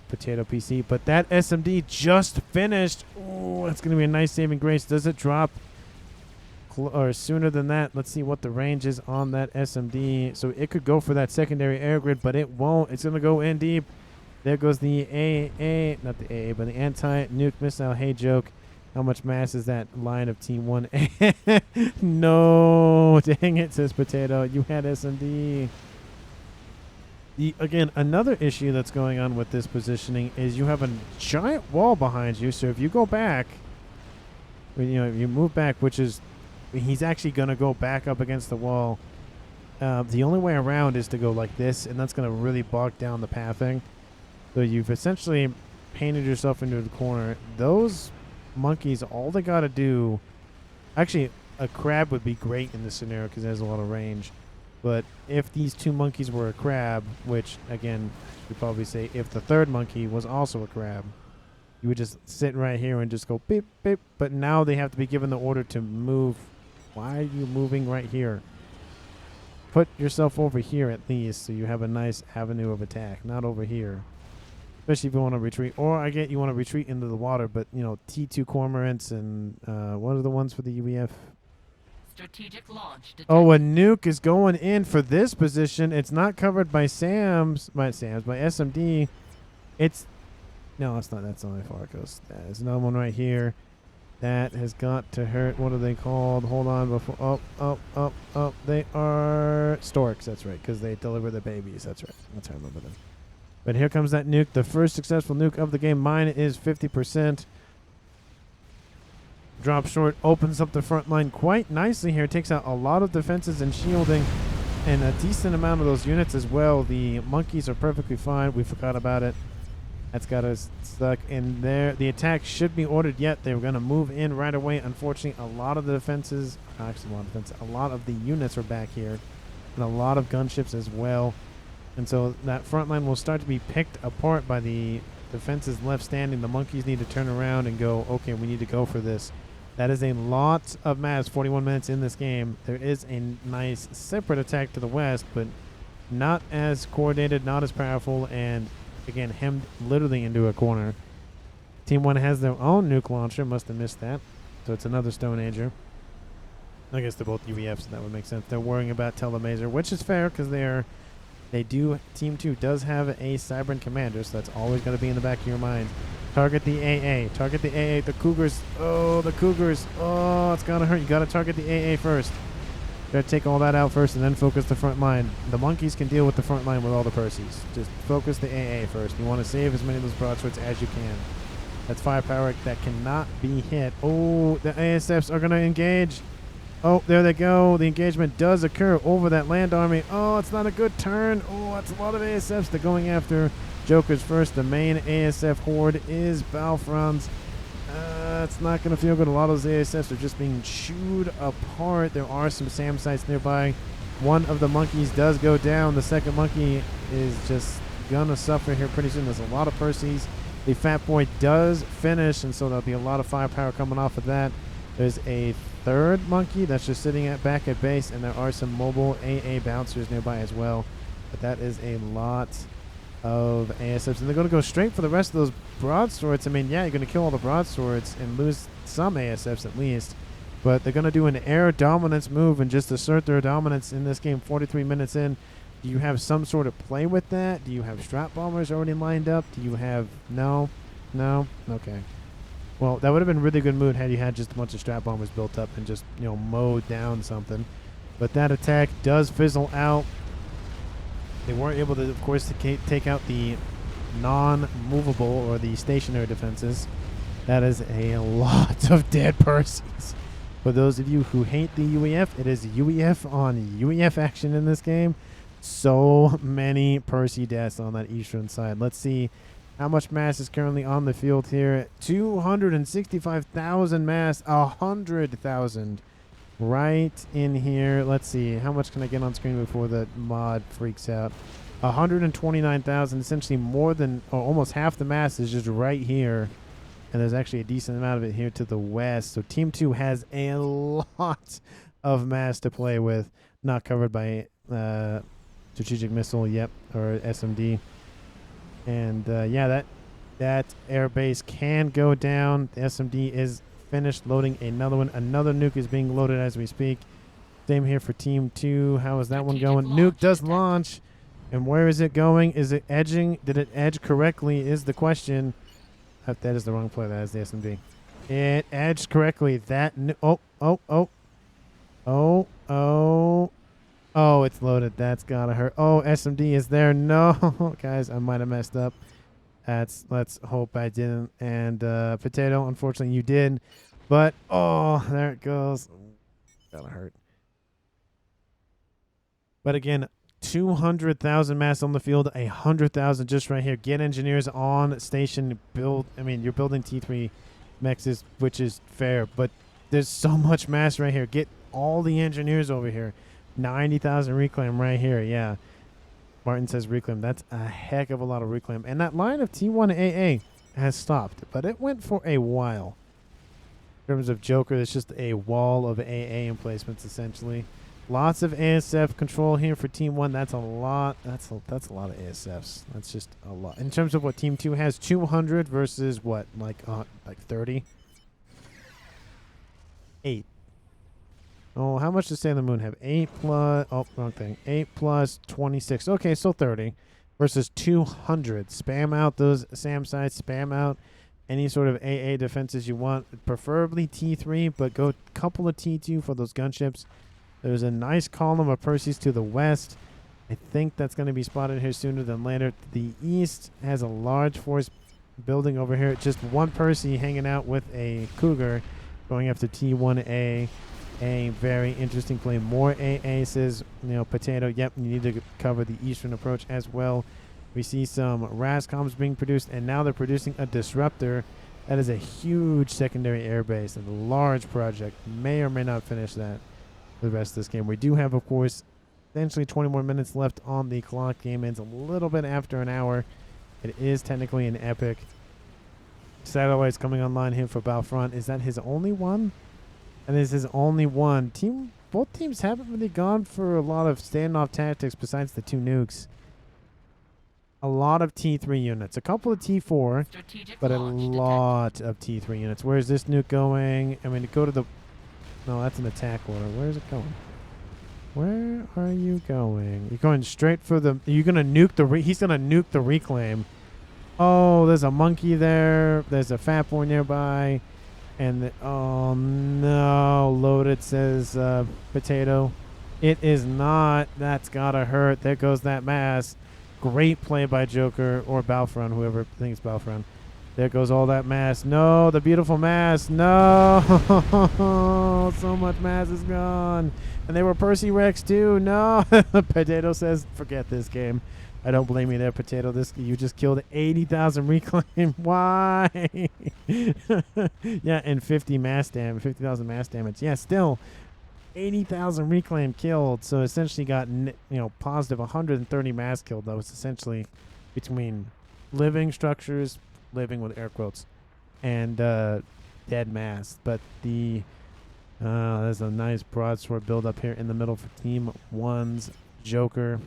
Potato PC. But that SMD just finished. Oh, that's going to be a nice saving grace. Does it drop or sooner than that? Let's see what the range is on that SMD. So it could go for that secondary air grid, but it won't. It's going to go in deep. There goes the AA, not the AA, but the anti-nuke missile. Hey, joke. How much mass is that line of T1? No, dang it, says Potato. You had SMD. Again, another issue that's going on with this positioning is you have a giant wall behind you. So if you go back, you know, you move back, which is, he's actually going to go back up against the wall. The only way around is to go like this, and that's going to really bog down the pathing. So you've essentially painted yourself into the corner. Those monkeys, all they got to do, actually a crab would be great in this scenario because it has a lot of range. But if these two monkeys were a crab, which again, we'd probably say if the third monkey was also a crab, you would just sit right here and just go beep, beep. But now they have to be given the order to move. Why are you moving right here? Put yourself over here at least so you have a nice avenue of attack, not over here. Especially if you want to retreat. Or I get you want to retreat into the water, but, you know, T2 cormorants and what are the ones for the UEF? Strategic launch detected. Oh, a nuke is going in for this position. It's not covered by SAMs, by SMD. It's, no, it's not. That's only Farcos. There's another one right here. That has got to hurt. What are they called? Hold on. Before. Oh. They are storks. That's right, because they deliver the babies. That's right. That's how I remember them. But here comes that nuke. The first successful nuke of the game. Mine is 50%. Drop short. Opens up the front line quite nicely here. Takes out a lot of defenses and shielding. And a decent amount of those units as well. The monkeys are perfectly fine. We forgot about it. That's got us stuck in there. The attack should be ordered yet. They were going to move in right away. Unfortunately, a lot of the defenses, actually a lot of the units are back here. And a lot of gunships as well. And so that front line will start to be picked apart by the defenses left standing. The monkeys need to turn around and go, okay, we need to go for this. That is a lot of mass, 41 minutes in this game. There is a nice separate attack to the west, but not as coordinated, not as powerful, and again, hemmed literally into a corner. Team 1 has their own nuke launcher. Must have missed that. So it's another Stone Ager. I guess they're both UEFs, so that would make sense. They're worrying about Telemazer, which is fair because Team 2 does have a Cybern Commander, so that's always going to be in the back of your mind. Target the AA. Target the AA. The Cougars. Oh, the Cougars. Oh, it's going to hurt. You got to target the AA first. Got to take all that out first and then focus the front line. The monkeys can deal with the front line with all the Percies. Just focus the AA first. You want to save as many of those broadswords as you can. That's firepower that cannot be hit. Oh, the ASFs are going to engage. Oh, there they go. The engagement does occur over that land army. Oh, it's not a good turn. Oh, that's a lot of ASFs. They're going after Jokers first. The main ASF horde is Balfrons. It's not going to feel good. A lot of those ASFs are just being chewed apart. There are some SAM sites nearby. One of the monkeys does go down. The second monkey is just going to suffer here pretty soon. There's a lot of Percies. The Fat Boy does finish, and so there'll be a lot of firepower coming off of that. There's a third monkey that's just sitting back at base, and there are some mobile AA bouncers nearby as well. But that is a lot of ASFs, and they're going to go straight for the rest of those broadswords. I mean, yeah, you're going to kill all the broadswords and lose some ASFs at least, but they're going to do an air dominance move and just assert their dominance in this game 43 minutes in. Do you have some sort of play with that? Do you have strap bombers already lined up? Do you have... No? Okay. Well, that would have been a really good mood had you had just a bunch of strap bombers built up and just, you know, mowed down something. But that attack does fizzle out. They weren't able to, of course, to take out the non-movable or the stationary defenses. That is a lot of dead Percies. For those of you who hate the UEF, it is UEF on UEF action in this game. So many Percy deaths on that eastern side. Let's see How much mass is currently on the field here? 265,000 mass. 100,000 right in here. Let's see. How much can I get on screen before the mod freaks out? 129,000. Essentially more than, or almost half the mass is just right here. And there's actually a decent amount of it here to the west. So Team 2 has a lot of mass to play with. Not covered by strategic missile, yep, or SMD. And yeah, that air base can go down. The SMD is finished loading another one. Another nuke is being loaded as we speak. Same here for Team 2. How is that one going? Nuke does launch. And where is it going? Is it edging? Did it edge correctly is the question. That is the wrong play. That is the SMD. It edged correctly. That oh, it's loaded. That's gotta hurt. Oh, SMD is there. No, guys, I might have messed up. Let's hope I didn't. And Potato, unfortunately, you did. But oh, there it goes. Gotta hurt. But again, 200,000 mass on the field, 100,000 just right here. Get engineers on station. Build. I mean, you're building T3 mechs, which is fair, but there's so much mass right here. Get all the engineers over here. 90,000 reclaim right here. Yeah. Martin says reclaim. That's a heck of a lot of reclaim. And that line of T1AA has stopped, but it went for a while. In terms of Joker, it's just a wall of AA emplacements, essentially. Lots of ASF control here for Team 1. That's a lot. That's a lot of ASFs. That's just a lot. In terms of what Team 2 has, 200 versus what, like 30? 8. Oh, how much does Sailor Moon have? 8 plus... Oh, wrong thing. 8 plus 26. Okay, so 30 versus 200. Spam out those SAM sites. Spam out any sort of AA defenses you want. Preferably T3, but go a couple of T2 for those gunships. There's a nice column of Perseus to the west. I think that's going to be spotted here sooner than later. The east has a large force building over here. Just one Percy hanging out with a Cougar going after T1A. A very interesting play. More AA says, Potato. Yep, you need to cover the eastern approach as well. We see some RASCOMs being produced, and now they're producing a Disruptor. That is a huge secondary airbase and a large project. May or may not finish that for the rest of this game. We do have, of course, essentially 20 more minutes left on the clock. Game ends a little bit after an hour. It is technically an epic. Satellite's coming online here for Battlefront. Is that his only one? And this is only one. Both teams haven't really gone for a lot of standoff tactics besides the 2 nukes. A lot of T3 units. A couple of T4, but a lot of T3 units. Where is this nuke going? I mean, go to the... No, that's an attack order. Where is it going? Where are you going? You're going straight for the... You're going to nuke the... He's going to nuke the reclaim. Oh, there's a monkey there. There's a fat boy nearby. And oh no, loaded says Potato. It is not. That's gotta hurt. There goes that mass. Great play by Joker or Battlefront, whoever thinks Battlefront. There goes all that mass. No, the beautiful mass. No, so much mass is gone. And they were Percy Rex too. No, Potato says forget this game. I don't blame you there, Potato. You just killed 80,000 reclaim. Why? Yeah, and 50,000 mass damage. Yeah, still 80,000 reclaim killed. So essentially got positive 130 mass killed. That was essentially between living structures, living with air quotes, and dead mass. But there's a nice broadsword build up here in the middle for Team 1's Joker.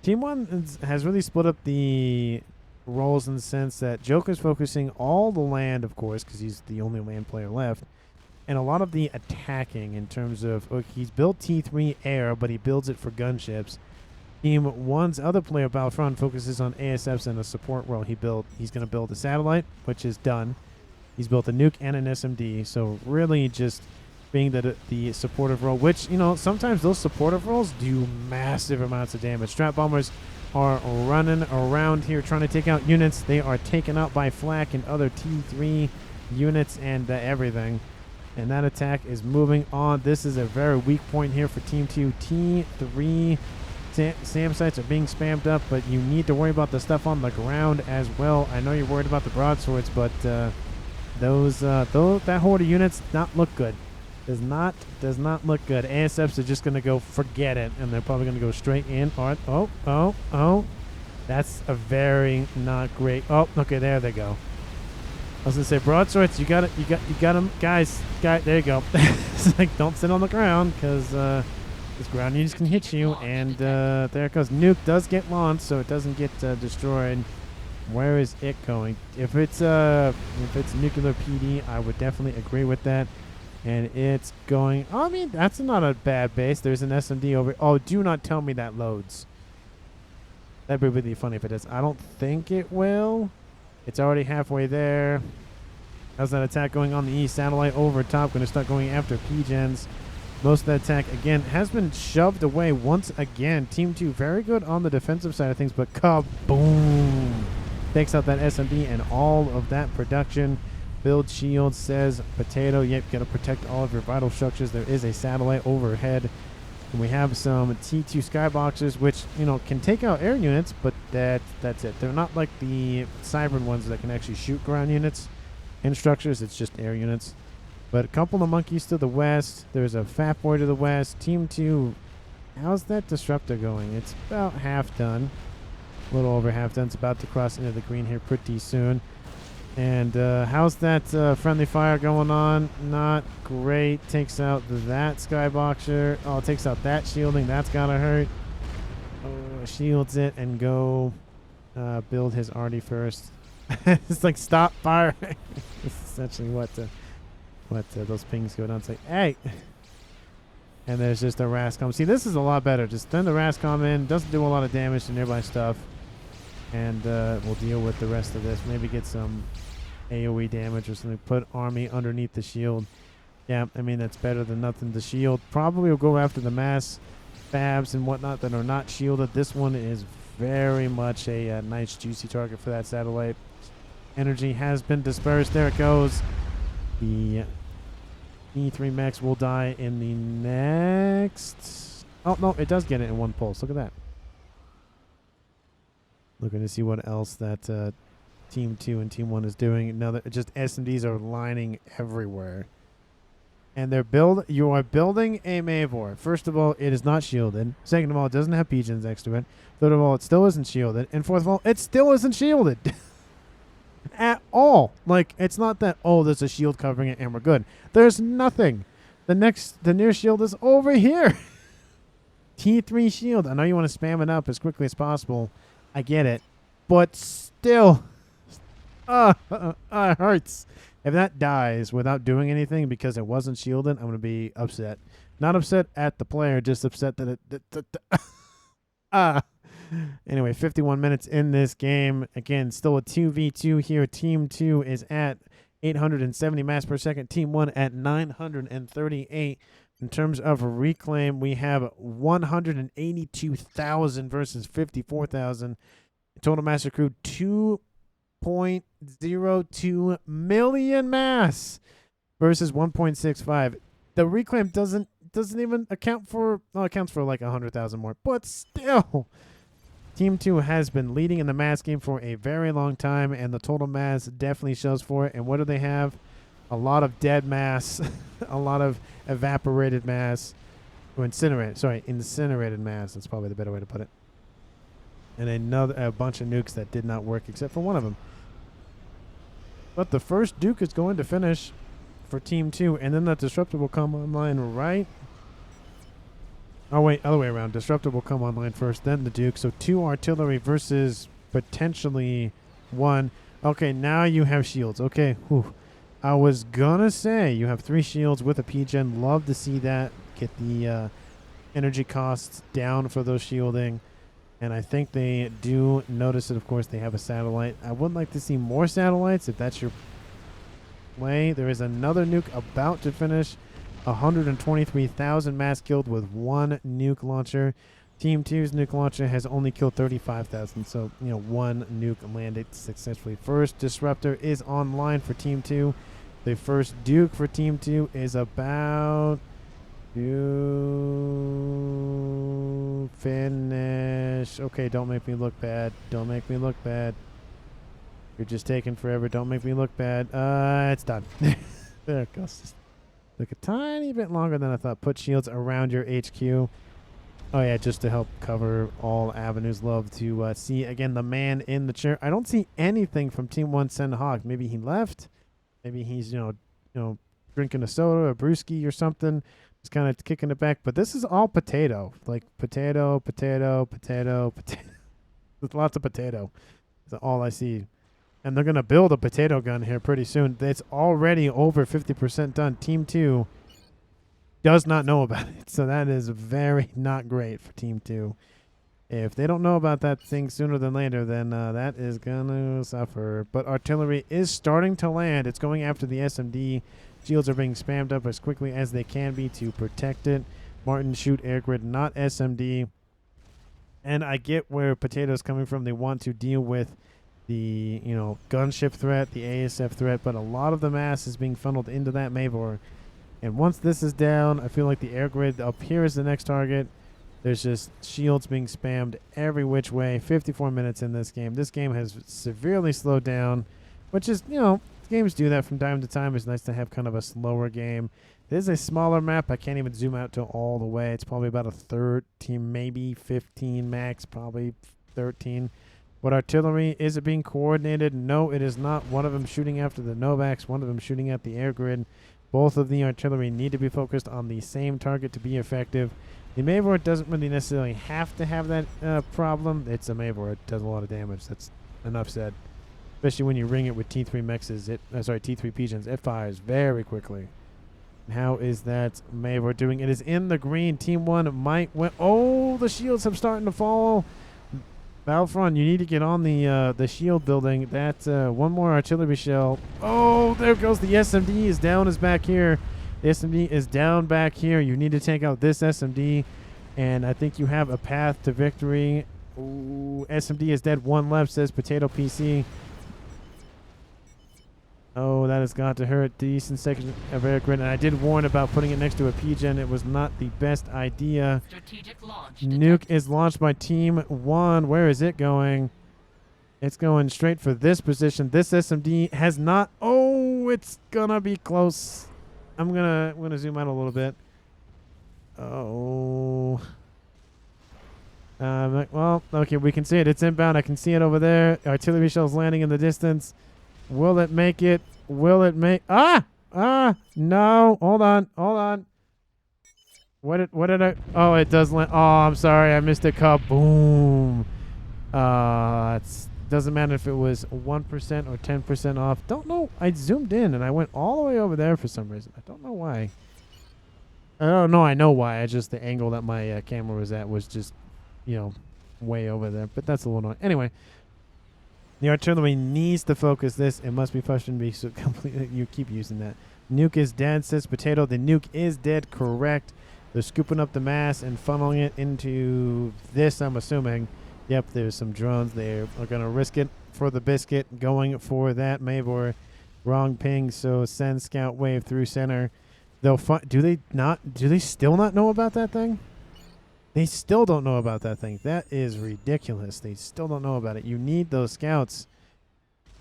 Team 1 has really split up the roles in the sense that Joker's focusing all the land, of course, because he's the only land player left, and a lot of the attacking in terms of, he's built T3 air, but he builds it for gunships. Team 1's other player, Battlefront, focuses on ASFs and a support role. He's going to build a satellite, which is done. He's built a nuke and an SMD, so really just being the supportive role, which, sometimes those supportive roles do massive amounts of damage. Strat bombers are running around here trying to take out units. They are taken out by flak and other T3 units and everything. And that attack is moving on. This is a very weak point here for Team 2. T3 SAM sites are being spammed up, but you need to worry about the stuff on the ground as well. I know you're worried about the broadswords, but that horde of units not look good. Does not look good. ASFs are just gonna go forget it, and they're probably gonna go straight in. Oh, that's a very not great. Oh, okay, there they go. I was gonna say broadswords. You got them, guys. There you go. It's like don't sit on the ground because this ground units can hit you, and there it goes. Nuke does get launched, so it doesn't get destroyed. Where is it going? If it's nuclear PD, I would definitely agree with that. And it's going. I mean, that's not a bad base. There's an SMD over. Oh, do not tell me that loads. That'd be really funny if it does. I don't think it will. It's already halfway there. How's that attack going on the east? Satellite over top. Going to start going after PGens. Most of that attack, again, has been shoved away once again. Team 2 very good on the defensive side of things, but kaboom! Takes out that SMD and all of that production. Build shield, says Potato. Yep, got to protect all of your vital structures. There is a satellite overhead. And we have some T2 skyboxers, which, you know, can take out air units, but that's it. They're not like the Cybern ones that can actually shoot ground units and structures. It's just air units. But a couple of monkeys to the west. There's a FAF boy to the west. Team 2, how's that disruptor going? It's about half done. A little over half done. It's about to cross into the green here pretty soon. And how's that friendly fire going on? Not great. Takes out that skyboxer. Oh, it takes out that shielding. That's gotta hurt. Oh, shields it and go build his arty first. It's like stop firing. It's essentially what those pings go down. It's like, hey. And there's just a Rascom. See, this is a lot better. Just send the Rascom in. Doesn't do a lot of damage to nearby stuff. And we'll deal with the rest of this. Maybe get some AoE damage or something. Put army underneath the shield. Yeah, I mean, that's better than nothing. The shield probably will go after the mass fabs and whatnot that are not shielded. This one is very much a nice, juicy target for that satellite. Energy has been dispersed. There it goes. The E3 mechs will die in the next... Oh, no, it does get it in one pulse. Look at that. Looking to see what else that Team 2 and Team 1 is doing. Now that just SMDs are lining everywhere. And you are building a Mavor. First of all, it is not shielded. Second of all, it doesn't have pigeons next to it. Third of all, it still isn't shielded. And fourth of all, it still isn't shielded. At all. Like, it's not that, oh, there's a shield covering it and we're good. There's nothing. The near shield is over here. T3 shield. I know you want to spam it up as quickly as possible. I get it. But still, it hurts. If that dies without doing anything because it wasn't shielded, I'm going to be upset. Not upset at the player, just upset that it... Anyway, 51 minutes in this game. Again, still a 2v2 here. Team 2 is at 870 mass per second. Team 1 at 938. In terms of reclaim, we have 182,000 versus 54,000. Total mass accrued 2.02 million mass versus 1.65. The reclaim doesn't even account for, well, it accounts for like 100,000 more, but still. Team 2 has been leading in the mass game for a very long time, and the total mass definitely shows for it. And what do they have? A lot of dead mass, a lot of evaporated mass, or incinerated mass. That's probably the better way to put it. And a bunch of nukes that did not work except for one of them. But the first Duke is going to finish for Team 2, and then that Disruptor will come online, right? Oh, wait, other way around. Disruptor will come online first, then the Duke. So 2 artillery versus potentially 1. Okay, now you have shields. Okay, whew. I was gonna say you have 3 shields with a PGen. Love to see that. Get the energy costs down for those shielding. And I think they do notice it. Of course, they have a satellite. I would like to see more satellites if that's your play. There is another nuke about to finish. 123,000 mass killed with 1 nuke launcher. Team 2's nuke launcher has only killed 35,000. So, 1 nuke landed successfully. First Disruptor is online for Team 2. The first Duke for Team 2 is about You finish. Okay, don't make me look bad. Don't make me look bad. You're just taking forever. Don't make me look bad. It's done. There it goes. Just took a tiny bit longer than I thought. Put shields around your HQ. Oh, yeah, just to help cover all avenues. Love to see, again, the man in the chair. I don't see anything from Team 1 Send Hawk. Maybe he left. Maybe he's, you know, drinking a soda, a brewski or something. Just kind of kicking it back. But this is all potato. Like potato, potato, potato, potato. There's lots of potato. That's all I see. And they're going to build a potato gun here pretty soon. It's already over 50% done. Team 2 does not know about it. So that is very not great for Team 2. If they don't know about that thing sooner than later, then that is going to suffer. But artillery is starting to land. It's going after the SMD. Shields are being spammed up as quickly as they can be to protect it. Martin, shoot air grid, not SMD. And I get where Potato's coming from. They want to deal with the, you know, gunship threat, the ASF threat, but a lot of the mass is being funneled into that Mavor. And once this is down, I feel like the air grid up here is the next target. There's just shields being spammed every which way. 54 minutes in this game. This game has severely slowed down, which is, you know, games do that from time to time. It's nice to have kind of a slower game. It is a smaller map. I can't even zoom out to all the way. It's probably about a 13, maybe 15 max, probably 13. But artillery, is it being coordinated? No, it is not. One of them shooting after the Novax, one of them shooting at the air grid. Both of the artillery need to be focused on the same target to be effective. The Mavor doesn't really necessarily have to have that problem. It's a Mavor. It does a lot of damage. That's enough said. Especially when you ring it with T3 Mexes, T3 Pigeons, it fires very quickly. How is that Mavor doing? It is in the green. Team 1 might win. Oh, the shields have started to fall. Battlefront, you need to get on the shield building. That's one more artillery shell. Oh, there goes the SMD. Is down, is back here. The SMD is down back here. You need to take out this SMD, and I think you have a path to victory. Ooh, SMD is dead. One left, says Potato PC. Oh, that has got to hurt. Decent section of air grid. And I did warn about putting it next to a PGen. It was not the best idea. Strategic launch Nuke is launched by Team 1. Where is it going? It's going straight for this position. This SMD has not. Oh, it's gonna be close. I'm gonna zoom out a little bit. Oh. Well, okay, we can see it. It's inbound. I can see it over there. Artillery shells landing in the distance. Will it make it? Will it make? No. Hold on. What did I? Oh, it does land. Oh, I'm sorry. I missed it. Kaboom. It doesn't matter if it was 1% or 10% off. Don't know. I zoomed in and I went all the way over there for some reason. I don't know why. I don't know. I know why. I just, the angle that my camera was at was just, you know, way over there. But that's a little annoying. Anyway. The artillery needs to focus this. It must be frustrating to be so completely. You keep using that. Nuke is dead, says Potato. The nuke is dead, correct. They're scooping up the mass and funneling it into this, I'm assuming. Yep, there's some drones. They are going to risk it for the biscuit. Going for that Mavor. Wrong ping, so send scout wave through center. They'll do they still not know about that thing? They still don't know about that thing. That is ridiculous. They still don't know about it. You need those scouts.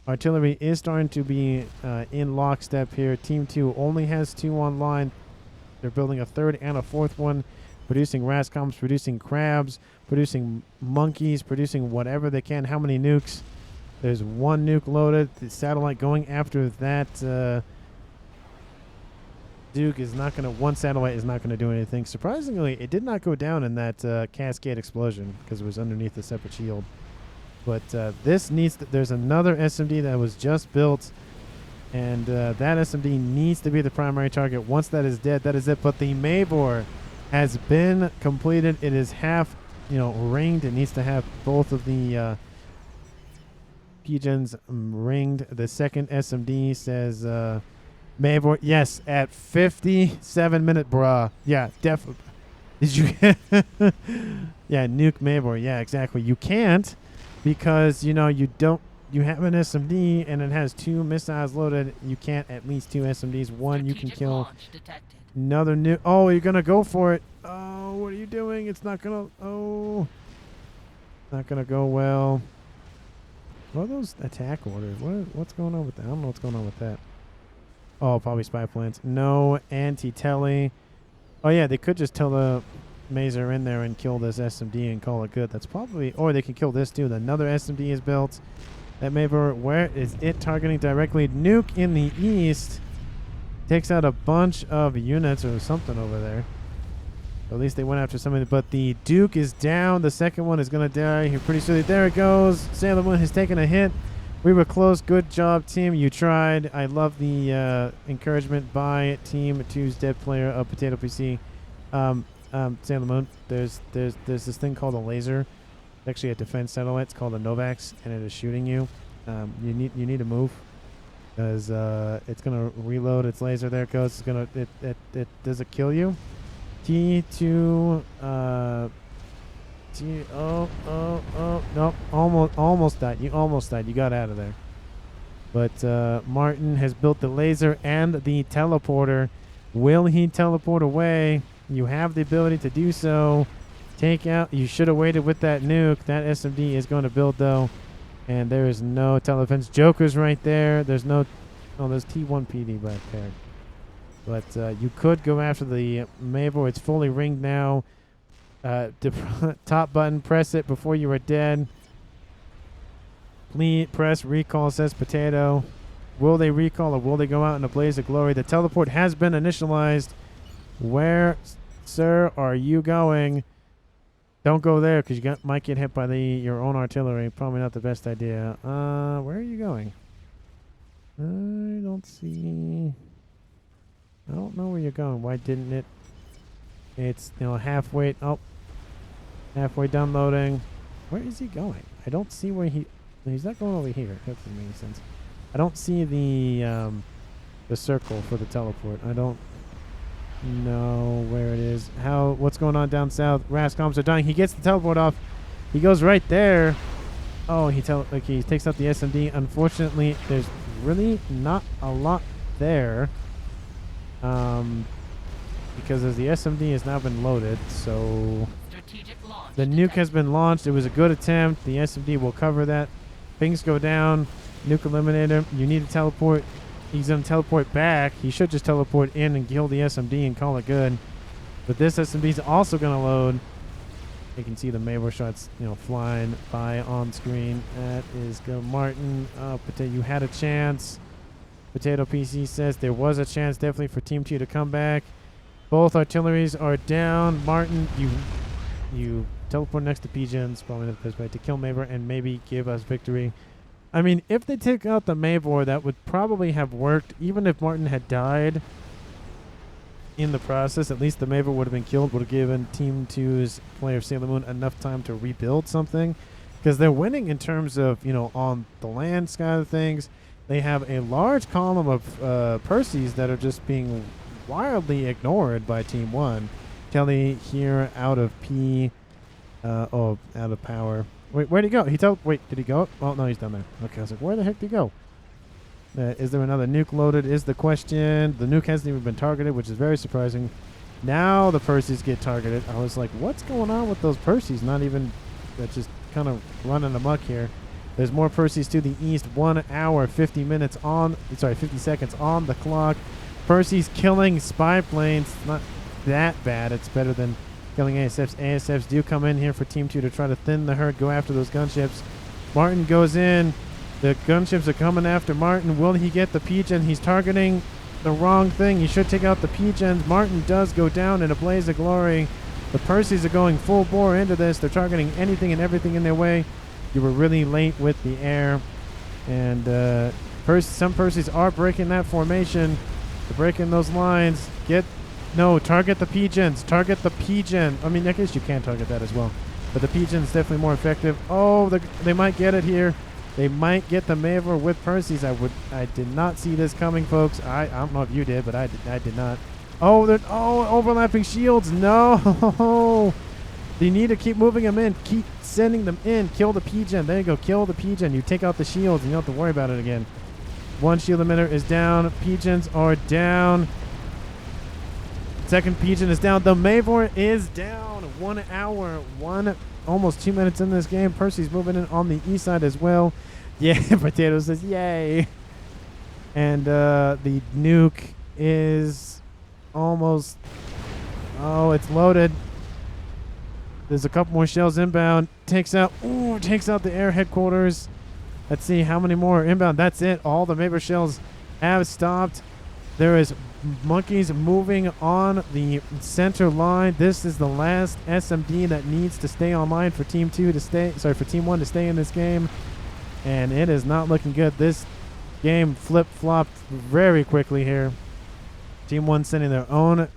Artillery is starting to be in lockstep here. Team 2 only has 2 online. They're building a third and a fourth one, producing rascoms, producing crabs, producing monkeys, producing whatever they can. How many nukes? There's 1 nuke loaded. The satellite going after that. Duke is not going to, 1 satellite is not going to do anything. Surprisingly, it did not go down in that cascade explosion because it was underneath a separate shield. But this needs to, there's another SMD that was just built, and that SMD needs to be the primary target. Once that is dead, that is it. But the Mavor has been completed. It is half, ringed. It needs to have both of the PGens ringed. The second SMD says Mavor, yes, at 57-minute, bruh. Yeah, definitely. Did you? Yeah, nuke Mavor. Yeah, exactly. You can't because, you don't. You have an SMD and it has 2 missiles loaded. You can't at least 2 SMDs. One you can kill Another nuke. Oh, you're gonna go for it. Oh, what are you doing? It's not gonna. Oh, not gonna go well. What are those attack orders? What's going on with that? I don't know what's going on with that. Oh, probably spy planes. No anti-tele. Oh yeah, they could just tell the Mazer in there and kill this SMD and call it good. That's probably, or they can kill this too. Another SMD is built. That Maver, where is it targeting directly? Nuke in the east takes out a bunch of units or something over there. Or at least they went after somebody. But the Duke is down. The second one is going to die here pretty soon. There it goes. Sailor Moon has taken a hit. We were close. Good job, team. You tried. I love the encouragement by Team 2's dead player of Potato PC. Sailor Moon, there's this thing called a laser. It's actually a defense satellite. It's called a Novax, and it is shooting you. You need to move. Because it's gonna reload its laser. There it goes. It's gonna it does it kill you? T2 T nope, almost died. You almost died. You got out of there. But Martin has built the laser and the teleporter. Will he teleport away? You have the ability to do so. Take out. You should have waited with that nuke. That SMD is going to build though. And there is no teledefense. Joker's right there. There's no... Oh, there's T1 PD back there. But you could go after the Mabel. It's fully ringed now. Top button. Press it before you are dead. Please press recall, says Potato. Will they recall or will they go out in a blaze of glory? The teleport has been initialized. Where, sir, are you going? Don't go there because you might get hit by your own artillery. Probably not the best idea. Where are you going? I don't see. I don't know where you're going. Why didn't it? It's halfway. Oh, halfway downloading. Where is he going? I don't see where he's not going over here. That doesn't make sense. I don't see the circle for the teleport. I don't know where it is. What's going on down south? Rascoms are dying. He gets the teleport off. He goes right there. Oh, he takes out the SMD. Unfortunately, there's really not a lot there. Because as the SMD has now been loaded, so the nuke has been launched. It was a good attempt. The SMD will cover that. Things go down. Nuke eliminator. You need to teleport. He's going to teleport back. He should just teleport in and kill the SMD and call it good. But this SMD is also going to load. You can see the Mabel shots, flying by on screen. That is good. Martin, Potato, you had a chance. Potato PC says there was a chance definitely for Team 2 to come back. Both artilleries are down. Martin, you teleport next to Pigeons, probably not the best way to kill Mabel and maybe give us victory. I mean, if they take out the Mabor, that would probably have worked. Even if Martin had died in the process, at least the Mabor would have been killed, would have given Team 2's player Sailor Moon enough time to rebuild something. Because they're winning in terms of, on the land side of things. They have a large column of Percys that are just being wildly ignored by Team 1. Kelly here out of P, out of power. Wait, where'd he go? Wait, did he go up? Oh, no, he's down there. Okay, I was like, where the heck did he go? Is there another nuke loaded is the question. The nuke hasn't even been targeted, which is very surprising. Now the Percys get targeted. I was like, what's going on with those Percys? Not even, that's just kind of running amok here. There's more Percys to the east. 1 hour, 50 seconds on the clock. Percys killing spy planes. Not that bad. It's better than killing ASFs. ASFs do come in here for Team 2 to try to thin the herd, go after those gunships. Martin goes in. The gunships are coming after Martin. Will he get the P-Gen? He's targeting the wrong thing. He should take out the P-Gens. Martin does go down in a blaze of glory. The Percys are going full bore into this. They're targeting anything and everything in their way. You were really late with the air. And some Percys are breaking that formation. They're breaking those lines. Target the P-Gens. Target the P-Gen. I mean, I guess you can target that as well. But the P-Gen's definitely more effective. Oh, they might get it here. They might get the Mavor with Percys. I did not see this coming, folks. I don't know if you did, but I did not. Oh, overlapping shields. No. You need to keep moving them in. Keep sending them in. Kill the P-Gen. There you go. Kill the P-Gen. You take out the shields and you don't have to worry about it again. One shield emitter is down. P-Gens are down. Second pigeon is down. The Mavor is down. 1 hour, almost 2 minutes in this game. Percy's moving in on the east side as well. Yeah, Potato says, yay. And the nuke is almost, oh, it's loaded. There's a couple more shells inbound. Takes out the air headquarters. Let's see how many more are inbound. That's it. All the Mavor shells have stopped. There is monkeys moving on the center line. This is the last SMD that needs to stay online for Team 1 to stay in this game. And it is not looking good. This game flip-flopped very quickly here. Team 1 sending their own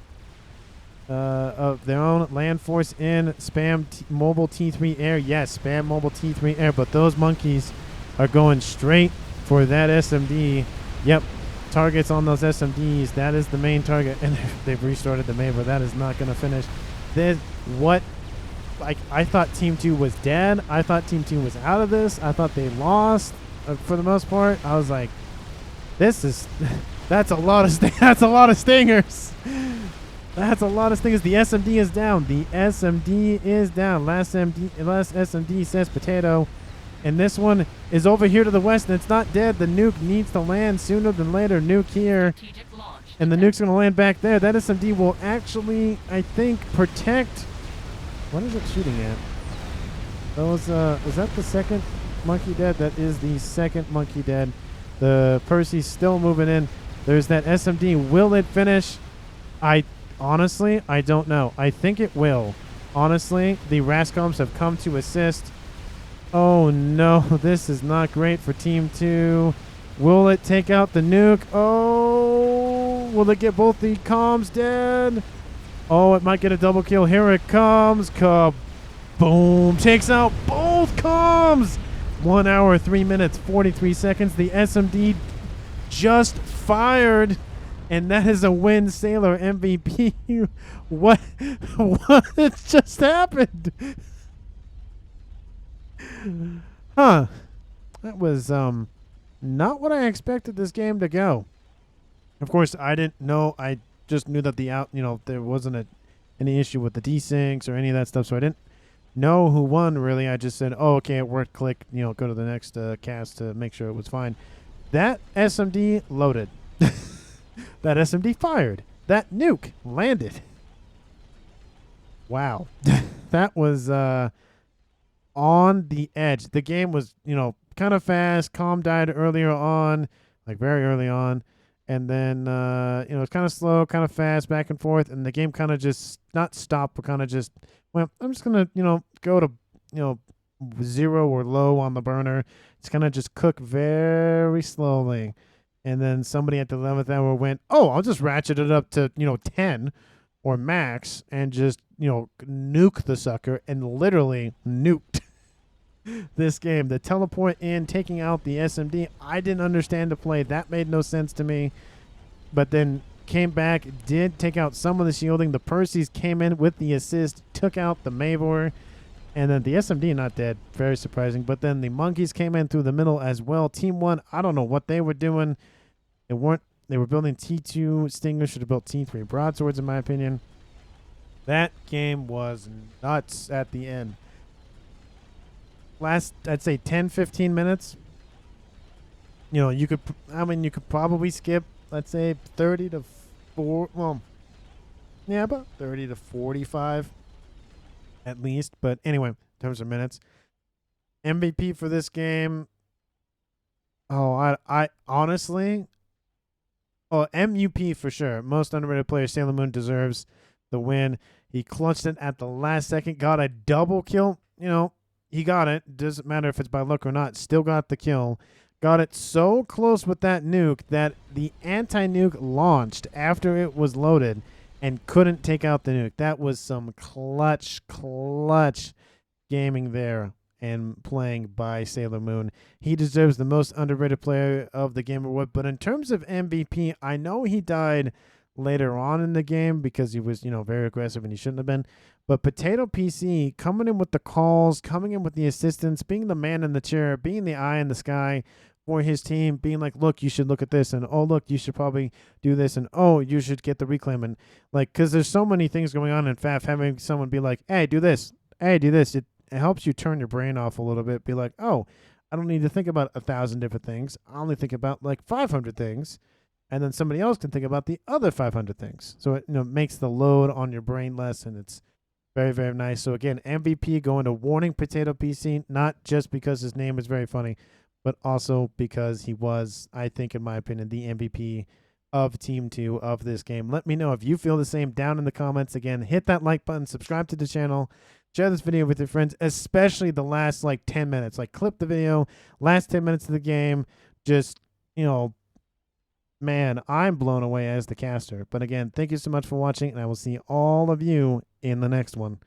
land force in. Spam mobile T3 air. Yes, spam mobile T3 air. But those monkeys are going straight for that SMD. Yep. Targets on those SMDs. That is the main target. And they've restarted the Mavor. That is not going to finish. I thought Team 2 was dead. I thought Team 2 was out of this. I thought they lost for the most part. I was like, that's a lot of stingers. That's a lot of stingers. The SMD is down. The SMD is down. Last SMD says Potato. And this one is over here to the west, and it's not dead. The nuke needs to land sooner than later. Nuke here. And the nuke's going to land back there. That SMD will actually, I think, protect. What is it shooting at? Is that the second monkey dead? That is the second monkey dead. The Percy's still moving in. There's that SMD. Will it finish? Honestly, I don't know. I think it will. Honestly, the Rascoms have come to assist. Oh no, this is not great for Team 2. Will it take out the nuke? Oh, will it get both the comms dead? Oh, it might get a double kill. Here it comes. Kaboom. Takes out both comms. 1 hour, 3 minutes, 43 seconds. The SMD just fired. And that is a win, Sailor MVP. What just happened? Huh. That was not what I expected this game to go. Of course, I didn't know. I just knew that there wasn't any issue with the desyncs or any of that stuff, so I didn't know who won, really. I just said, oh, okay, it worked, click, go to the next cast to make sure it was fine. That SMD loaded. That SMD fired. That nuke landed. Wow. That was on the edge. The game was, kind of fast. Calm died earlier on, like very early on. And then, it's kind of slow, kind of fast, back and forth. And the game kind of just, not stopped, but kind of just went, I'm just going to, go to, 0 or low on the burner. It's kind of just cook very slowly. And then somebody at the 11th hour went, oh, I'll just ratchet it up to, 10 or max and just, nuke the sucker, and literally nuked this game. The teleport in, taking out the SMD. I didn't understand the play. That made no sense to me. But then came back, did take out some of the shielding. The Percy's came in with the assist, took out the Mavor. And then the SMD not dead. Very surprising. But then the monkeys came in through the middle as well. Team 1, I don't know what they were doing. They were building T2 Stingers. Should have built T3 broadswords, in my opinion. That game was nuts at the end. Last, I'd say 10, 15 minutes. You could probably skip, let's say 30 to 4. Well, yeah, about 30 to 45. At least, but anyway, in terms of minutes, MVP for this game. Oh, I honestly, MUP for sure. Most underrated player, Sailor Moon, deserves the win. He clutched it at the last second, got a double kill. He got it. Doesn't matter if it's by luck or not. Still got the kill. Got it so close with that nuke that the anti-nuke launched after it was loaded and couldn't take out the nuke. That was some clutch gaming there and playing by Sailor Moon. He deserves the most underrated player of the game award. But in terms of MVP, I know he died later on in the game because he was, very aggressive and he shouldn't have been. But Potato PC coming in with the calls, coming in with the assistance, being the man in the chair, being the eye in the sky for his team, being like, look, you should look at this, and oh, look, you should probably do this, and oh, you should get the reclaim, and like, because there's so many things going on in FAF, having someone be like, hey, do this, it helps you turn your brain off a little bit, be like, oh, I don't need to think about 1,000 different things. I only think about like 500 things, and then somebody else can think about the other 500 things. So it makes the load on your brain less, and it's very, very nice. So again, MVP going to Warning Potato PC, not just because his name is very funny, but also because he was, I think, in my opinion, the MVP of Team 2 of this game. Let me know if you feel the same down in the comments. Again, hit that like button, subscribe to the channel, share this video with your friends, especially the last like 10 minutes. Like, clip the video, last 10 minutes of the game. Just, man, I'm blown away as the caster. But again, thank you so much for watching, and I will see all of you in the next one.